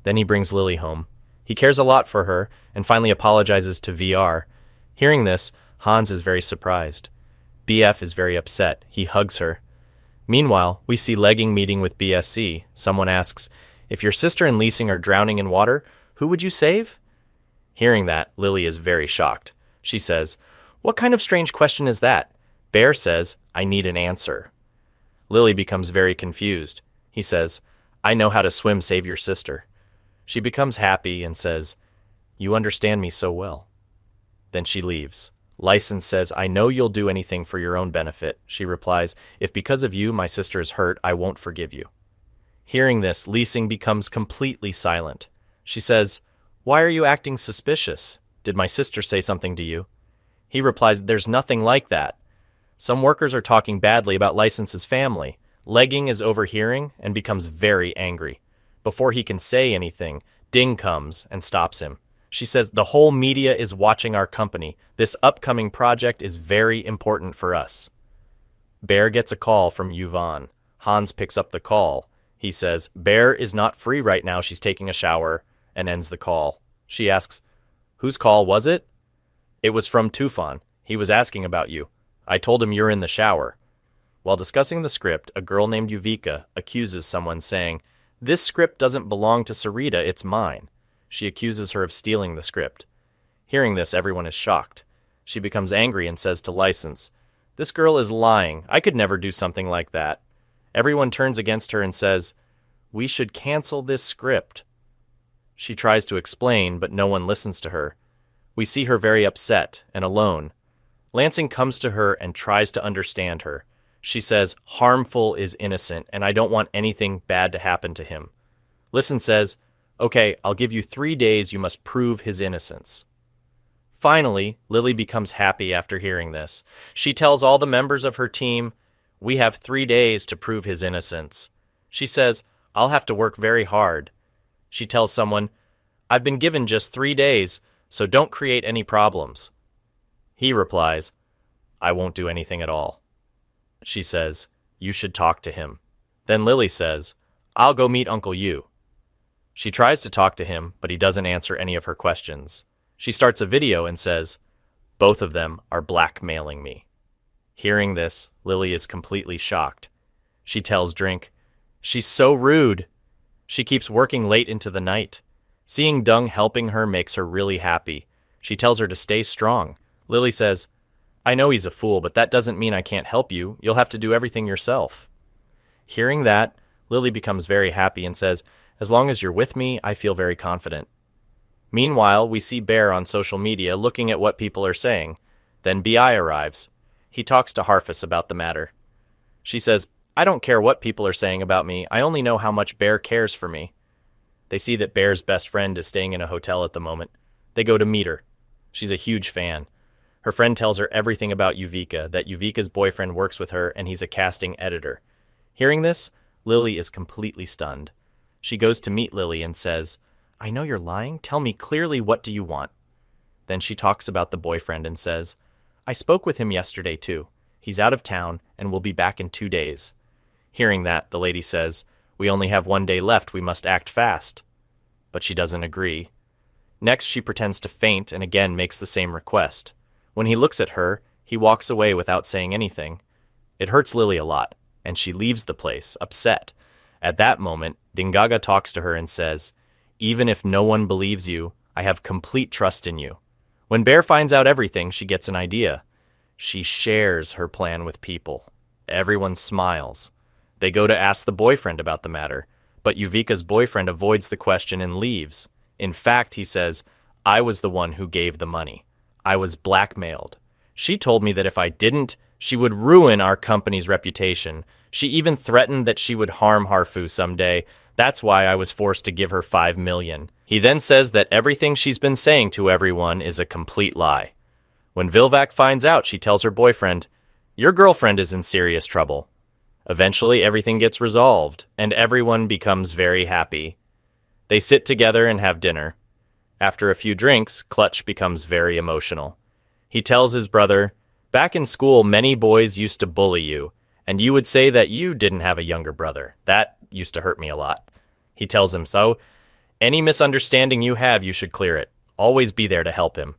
Then he brings Lily home. He cares a lot for her and finally apologizes to VR. Hearing this, Hans is very surprised. BF is very upset. He hugs her. Meanwhile, we see Legging meeting with BSC. Someone asks, "If your sister and Leasing are drowning in water, who would you save?" Hearing that, Lily is very shocked. She says, "What kind of strange question is that?" Bear says, "I need an answer." Lily becomes very confused. He says, "I know how to swim, save your sister." She becomes happy and says, "You understand me so well." Then she leaves. License says, "I know you'll do anything for your own benefit." She replies, "If because of you my sister is hurt, I won't forgive you." Hearing this, Leasing becomes completely silent. She says, "Why are you acting suspicious? Did my sister say something to you?" He replies, "There's nothing like that." Some workers are talking badly about License's family. Legging is overhearing and becomes very angry. Before he can say anything, Ding comes and stops him. She says, "The whole media is watching our company. This upcoming project is very important for us." Bear gets a call from Yvonne. Hans picks up the call. He says, "Bear is not free right now. She's taking a shower," and ends the call. She asks, "Whose call was it?" "It was from Tufan. He was asking about you. I told him you're in the shower." While discussing the script, a girl named Yuvika accuses someone, saying, "This script doesn't belong to Sarita, it's mine." She accuses her of stealing the script. Hearing this, everyone is shocked. She becomes angry and says to License, "This girl is lying. I could never do something like that." Everyone turns against her and says, "We should cancel this script." She tries to explain, but no one listens to her. We see her very upset and alone. Lansing comes to her and tries to understand her. She says, "Harmful is innocent, and I don't want anything bad to happen to him." Listen says, "Okay, I'll give you 3 days. You must prove his innocence." Finally, Lily becomes happy after hearing this. She tells all the members of her team, "We have 3 days to prove his innocence." She says, "I'll have to work very hard." She tells someone, I've been given just 3 days, so don't create any problems. He replies, I won't do anything at all. She says, you should talk to him. Then Lily says, I'll go meet Uncle Yu. She tries to talk to him, but he doesn't answer any of her questions. She starts a video and says, both of them are blackmailing me. Hearing this, Lily is completely shocked. She tells Drink, she's so rude. She keeps working late into the night. Seeing Dung helping her makes her really happy. She tells her to stay strong. Lily says, I know he's a fool, but that doesn't mean I can't help you. You'll have to do everything yourself. Hearing that, Lily becomes very happy and says, as long as you're with me, I feel very confident. Meanwhile, we see Bear on social media looking at what people are saying. Then B.I. arrives. He talks to Harfus about the matter. She says, I don't care what people are saying about me. I only know how much Bear cares for me. They see that Bear's best friend is staying in a hotel at the moment. They go to meet her. She's a huge fan. Her friend tells her everything about Yuvika, that Yuvika's boyfriend works with her and he's a casting editor. Hearing this, Lily is completely stunned. She goes to meet Lily and says, I know you're lying. Tell me clearly, what do you want? Then she talks about the boyfriend and says, I spoke with him yesterday too. He's out of town and will be back in 2 days. Hearing that, the lady says, we only have 1 day left. We must act fast. But she doesn't agree. Next, she pretends to faint and again makes the same request. When he looks at her, he walks away without saying anything. It hurts Lily a lot, and she leaves the place, upset. At that moment, Dingaga talks to her and says, even if no one believes you, I have complete trust in you. When Bear finds out everything, she gets an idea. She shares her plan with people. Everyone smiles. They go to ask the boyfriend about the matter, but Yuvika's boyfriend avoids the question and leaves. In fact, he says, I was the one who gave the money. I was blackmailed. She told me that if I didn't, she would ruin our company's reputation. She even threatened that she would harm Harfu someday. That's why I was forced to give her 5 million. He then says that everything she's been saying to everyone is a complete lie. When Vilvac finds out, she tells her boyfriend, your girlfriend is in serious trouble. Eventually, everything gets resolved, and everyone becomes very happy. They sit together and have dinner. After a few drinks, Clutch becomes very emotional. He tells his brother, back in school, many boys used to bully you, and you would say that you didn't have a younger brother. That used to hurt me a lot. He tells him so. Any misunderstanding you have, you should clear it. Always be there to help him.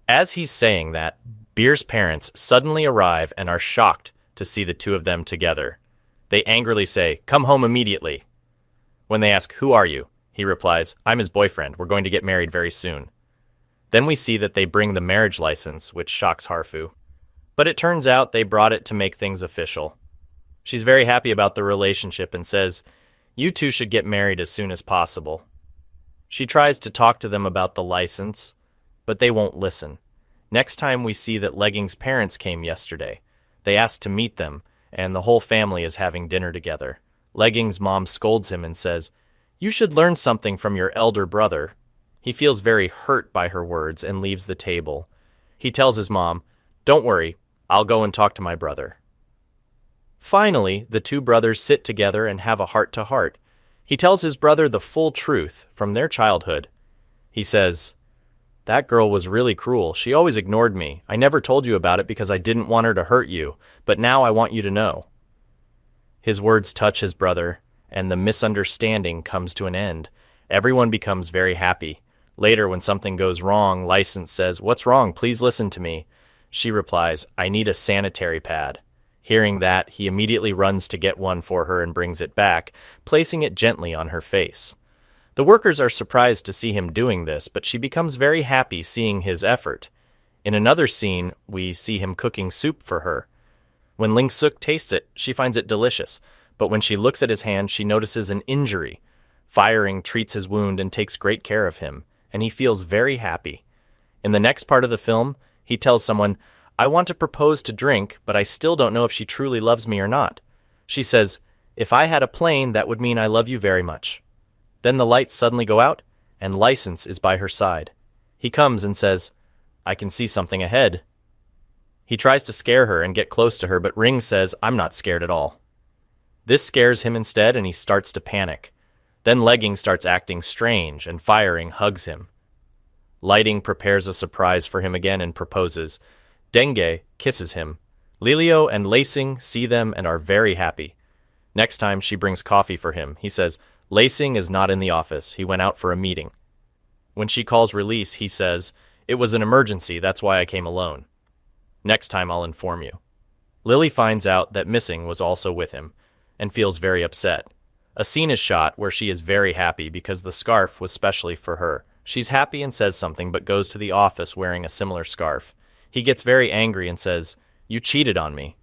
As he's saying that, Beer's parents suddenly arrive and are shocked to see the two of them together. They angrily say, come home immediately. When they ask, who are you? He replies, I'm his boyfriend. We're going to get married very soon. Then we see that they bring the marriage license, which shocks Harfu. But it turns out they brought it to make things official. She's very happy about the relationship and says, you two should get married as soon as possible. She tries to talk to them about the license, but they won't listen. Next time we see that Legging's parents came yesterday. They asked to meet them, and the whole family is having dinner together. Legging's mom scolds him and says, you should learn something from your elder brother. He feels very hurt by her words and leaves the table. He tells his mom, don't worry, I'll go and talk to my brother. Finally, the two brothers sit together and have a heart-to-heart. He tells his brother the full truth from their childhood. He says, that girl was really cruel. She always ignored me. I never told you about it because I didn't want her to hurt you, but now I want you to know. His words touch his brother, and the misunderstanding comes to an end. Everyone becomes very happy. Later, when something goes wrong, License says, what's wrong? Please listen to me. She replies, I need a sanitary pad. Hearing that, he immediately runs to get one for her and brings it back, placing it gently on her face. The workers are surprised to see him doing this, but she becomes very happy seeing his effort. In another scene, we see him cooking soup for her. When Ling Suk tastes it, she finds it delicious, but when she looks at his hand, she notices an injury. Firing treats his wound and takes great care of him, and he feels very happy. In the next part of the film, he tells someone, I want to propose to Drink, but I still don't know if she truly loves me or not. She says, if I had a plane, that would mean I love you very much. Then the lights suddenly go out, and License is by her side. He comes and says, I can see something ahead. He tries to scare her and get close to her, but Ring says, I'm not scared at all. This scares him instead, and he starts to panic. Then Legging starts acting strange, and Firing hugs him. Lighting prepares a surprise for him again and proposes. Dengue kisses him. Lilio and Lacing see them and are very happy. Next time she brings coffee for him. He says, Lacing is not in the office. He went out for a meeting. When she calls Release, he says, it was an emergency, that's why I came alone. Next time I'll inform you. Lily finds out that Missing was also with him and feels very upset. A scene is shot where she is very happy because the scarf was specially for her. She's happy and says something but goes to the office wearing a similar scarf. He gets very angry and says, you cheated on me.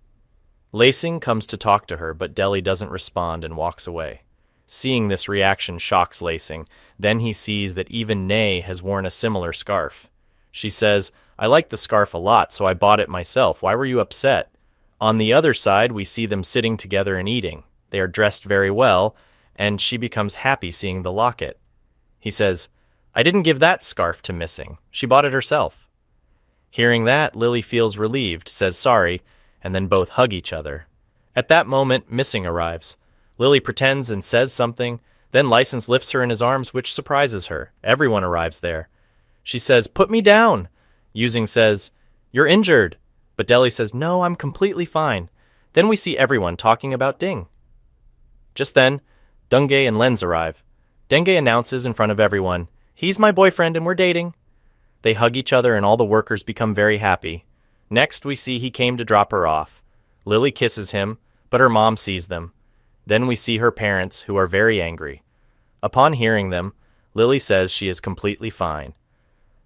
Lacing comes to talk to her, but Deli doesn't respond and walks away. Seeing this reaction shocks Lacing. Then he sees that even Nay has worn a similar scarf. She says, I like the scarf a lot, so I bought it myself. Why were you upset? On the other side, we see them sitting together and eating. They are dressed very well, and she becomes happy seeing the locket. He says, I didn't give that scarf to Missing. She bought it herself. Hearing that, Lily feels relieved, says sorry, and then both hug each other. At that moment, Missing arrives. Lily pretends and says something, then License lifts her in his arms, which surprises her. Everyone arrives there. She says, put me down. Using says, you're injured. But Deli says, no, I'm completely fine. Then we see everyone talking about Ding. Just then, Dungay and Lens arrive. Dengay announces in front of everyone, he's my boyfriend and we're dating. They hug each other and all the workers become very happy. Next, we see he came to drop her off. Lily kisses him, but her mom sees them. Then we see her parents, who are very angry. Upon hearing them, Lily says she is completely fine.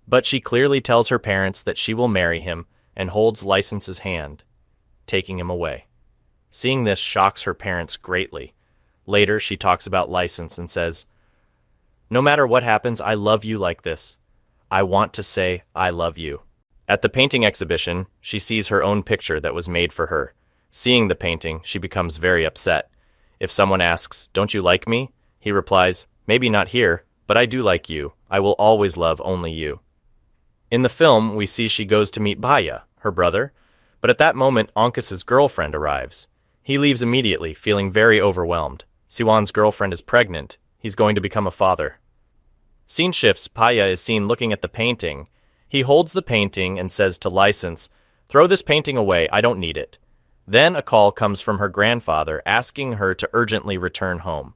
But she clearly tells her parents that she will marry him and holds License's hand, taking him away. Seeing this shocks her parents greatly. Later, she talks about License and says, no matter what happens, I love you like this. I want to say I love you. At the painting exhibition, she sees her own picture that was made for her. Seeing the painting, she becomes very upset. If someone asks, don't you like me? He replies, maybe not here, but I do like you. I will always love only you. In the film, we see she goes to meet Baya, her brother, but at that moment, Ankas's girlfriend arrives. He leaves immediately, feeling very overwhelmed. Siwan's girlfriend is pregnant. He's going to become a father. Scene shifts, Paya is seen looking at the painting. He holds the painting and says to License, throw this painting away, I don't need it. Then a call comes from her grandfather asking her to urgently return home.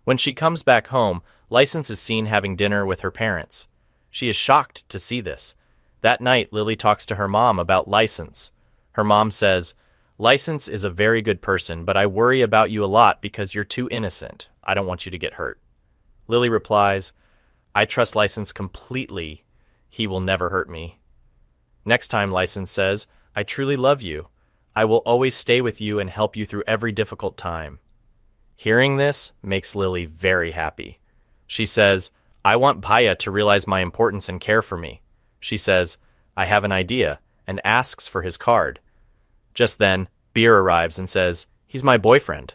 When she comes back home, License is seen having dinner with her parents. She is shocked to see this. That night, Lily talks to her mom about License. Her mom says, License is a very good person, but I worry about you a lot because you're too innocent. I don't want you to get hurt. Lily replies, I trust License completely. He will never hurt me. Next time, License says, I truly love you. I will always stay with you and help you through every difficult time. Hearing this makes Lily very happy. She says, I want Paya to realize my importance and care for me. She says, I have an idea, and asks for his card. Just then, Beer arrives and says, he's my boyfriend,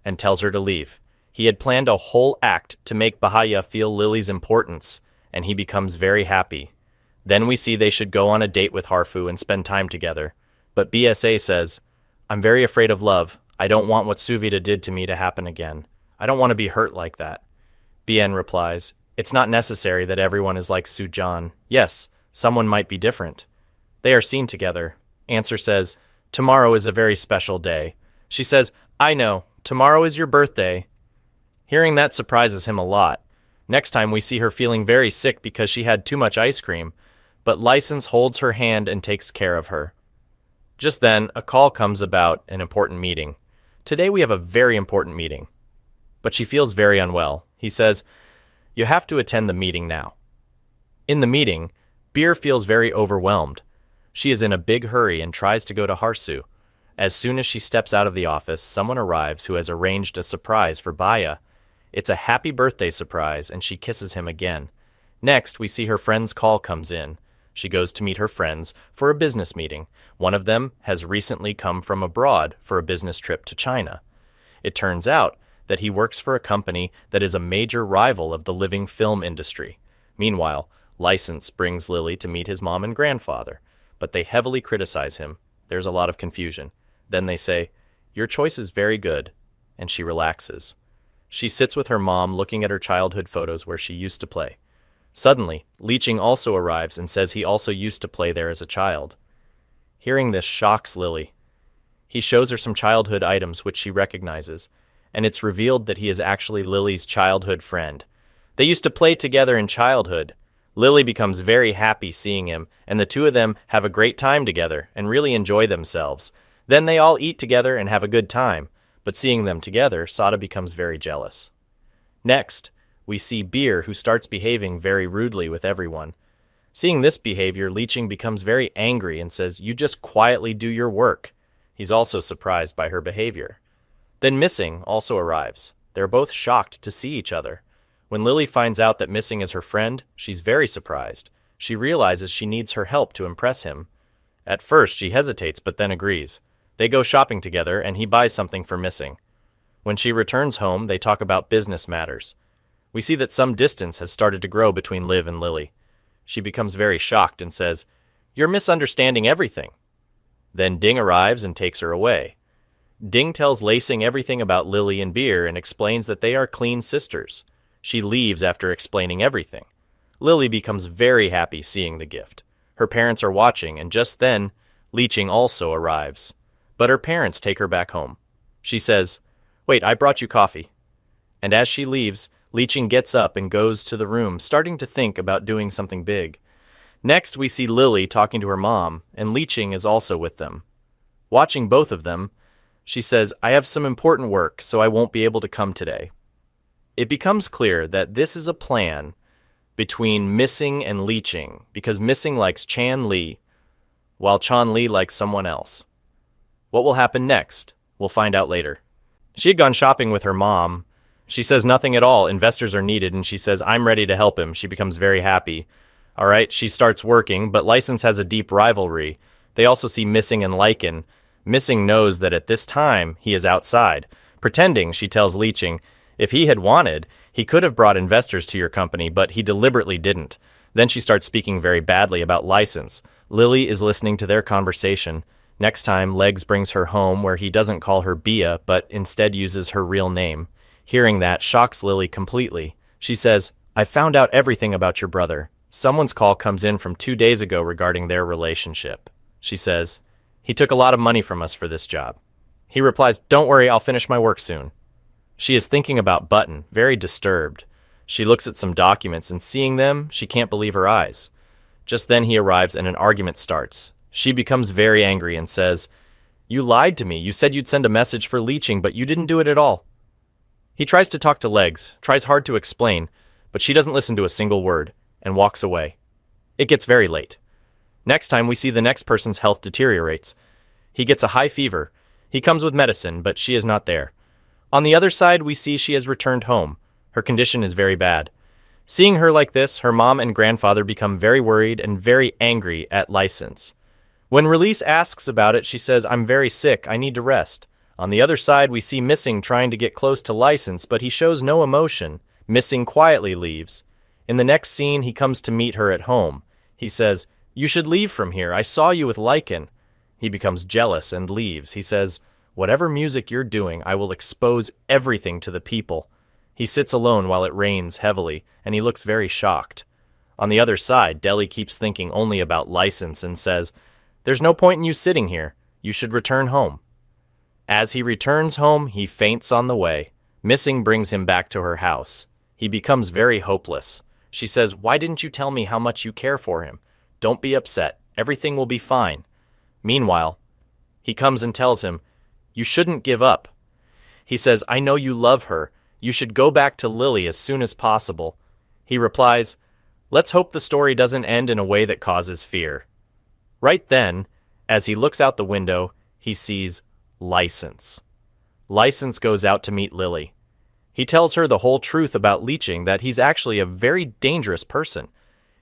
and tells her to leave. He had planned a whole act to make Bahaya feel Lily's importance, and he becomes very happy. Then we see they should go on a date with Harfu and spend time together. But BSA says, I'm very afraid of love. I don't want what Suvita did to me to happen again. I don't want to be hurt like that. BN replies, it's not necessary that everyone is like Sujan. Yes, someone might be different. They are seen together. Answer says, tomorrow is a very special day. She says, I know, tomorrow is your birthday. Hearing that surprises him a lot. Next time we see her feeling very sick because she had too much ice cream, but License holds her hand and takes care of her. Just then, a call comes about an important meeting. Today we have a very important meeting. But she feels very unwell. He says, you have to attend the meeting now. In the meeting, Beer feels very overwhelmed. She is in a big hurry and tries to go to Harsu. As soon as she steps out of the office, someone arrives who has arranged a surprise for Baya. It's a happy birthday surprise, and she kisses him again. Next, we see her friend's call comes in. She goes to meet her friends for a business meeting. One of them has recently come from abroad for a business trip to China. It turns out that he works for a company that is a major rival of the living film industry. Meanwhile, License brings Lily to meet his mom and grandfather, but they heavily criticize him. There's a lot of confusion. Then they say, your choice is very good, and she relaxes. She sits with her mom looking at her childhood photos where she used to play. Suddenly, Leaching also arrives and says he also used to play there as a child. Hearing this shocks Lily. He shows her some childhood items which she recognizes, and it's revealed that he is actually Lily's childhood friend. They used to play together in childhood. Lily becomes very happy seeing him, and the two of them have a great time together and really enjoy themselves. Then they all eat together and have a good time, but seeing them together, Sada becomes very jealous. Next, we see Beer, who starts behaving very rudely with everyone. Seeing this behavior, Leaching becomes very angry and says, "You just quietly do your work." He's also surprised by her behavior. Then Missing also arrives. They're both shocked to see each other. When Lily finds out that Missing is her friend, she's very surprised. She realizes she needs her help to impress him. At first, she hesitates but then agrees. They go shopping together and he buys something for Missing. When she returns home, they talk about business matters. We see that some distance has started to grow between Liv and Lily. She becomes very shocked and says, "You're misunderstanding everything." Then Ding arrives and takes her away. Ding tells Lacing everything about Lily and Beer and explains that they are clean sisters. She leaves after explaining everything. Lily becomes very happy seeing the gift. Her parents are watching, and just then, Leaching also arrives. But her parents take her back home. She says, "Wait, I brought you coffee." And as she leaves, Leaching gets up and goes to the room, starting to think about doing something big. Next, we see Lily talking to her mom, and Leaching is also with them. Watching both of them, she says, "I have some important work, so I won't be able to come today." It becomes clear that this is a plan between Missing and Leaching, because Missing likes Chan Li, while Chan Li likes someone else. What will happen next? We'll find out later. She had gone shopping with her mom. She says nothing at all, investors are needed, and she says, "I'm ready to help him." She becomes very happy. All right, she starts working, but License has a deep rivalry. They also see Missing and Lycan. Missing knows that at this time, he is outside. Pretending, she tells Leaching, "If he had wanted, he could have brought investors to your company, but he deliberately didn't." Then she starts speaking very badly about License. Lily is listening to their conversation. Next time, Legs brings her home where he doesn't call her Bia, but instead uses her real name. Hearing that shocks Lily completely. She says, "I found out everything about your brother. Someone's call comes in from 2 days ago regarding their relationship." She says, "He took a lot of money from us for this job." He replies, "Don't worry, I'll finish my work soon." She is thinking about Button, very disturbed. She looks at some documents and seeing them, she can't believe her eyes. Just then he arrives and an argument starts. She becomes very angry and says, "You lied to me. You said you'd send a message for Leaching, but you didn't do it at all." He tries to talk to Legs, tries hard to explain, but she doesn't listen to a single word and walks away. It gets very late. Next time we see the next person's health deteriorates. He gets a high fever. He comes with medicine, but she is not there. On the other side, we see she has returned home. Her condition is very bad. Seeing her like this, her mom and grandfather become very worried and very angry at License. When Release asks about it, she says, "I'm very sick, I need to rest." On the other side, we see Missing trying to get close to License, but he shows no emotion. Missing quietly leaves. In the next scene, he comes to meet her at home. He says, "You should leave from here. I saw you with Lycan." He becomes jealous and leaves. He says, "Whatever music you're doing, I will expose everything to the people." He sits alone while it rains heavily, and he looks very shocked. On the other side, Deli keeps thinking only about License and says, "There's no point in you sitting here. You should return home." As he returns home, he faints on the way. Missing brings him back to her house. He becomes very hopeless. She says, "Why didn't you tell me how much you care for him? Don't be upset. Everything will be fine." Meanwhile, he comes and tells him, "You shouldn't give up." He says, "I know you love her. You should go back to Lily as soon as possible." He replies, "Let's hope the story doesn't end in a way that causes fear." Right then, as he looks out the window, he sees License. License goes out to meet Lily. He tells her the whole truth about Leaching, that he's actually a very dangerous person.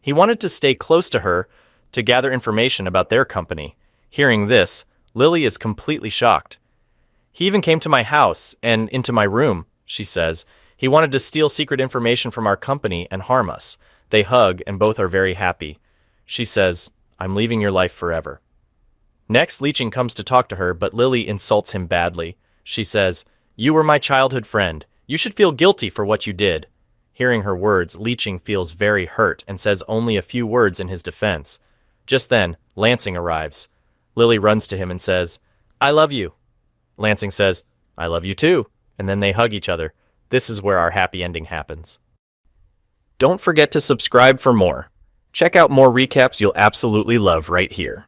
He wanted to stay close to her to gather information about their company. Hearing this, Lily is completely shocked. "He even came to my house and into my room," she says. "He wanted to steal secret information from our company and harm us." They hug and both are very happy. She says, "I'm leaving your life forever." Next, Leaching comes to talk to her, but Lily insults him badly. She says, "You were my childhood friend. You should feel guilty for what you did. Hearing her words, Leaching feels very hurt and says only a few words in his defense. Just then, Lansing arrives. Lily runs to him and says, "I love you." Lansing says, "I love you too," and then they hug each other. This is where our happy ending happens. Don't forget to subscribe for more. Check out more recaps you'll absolutely love right here.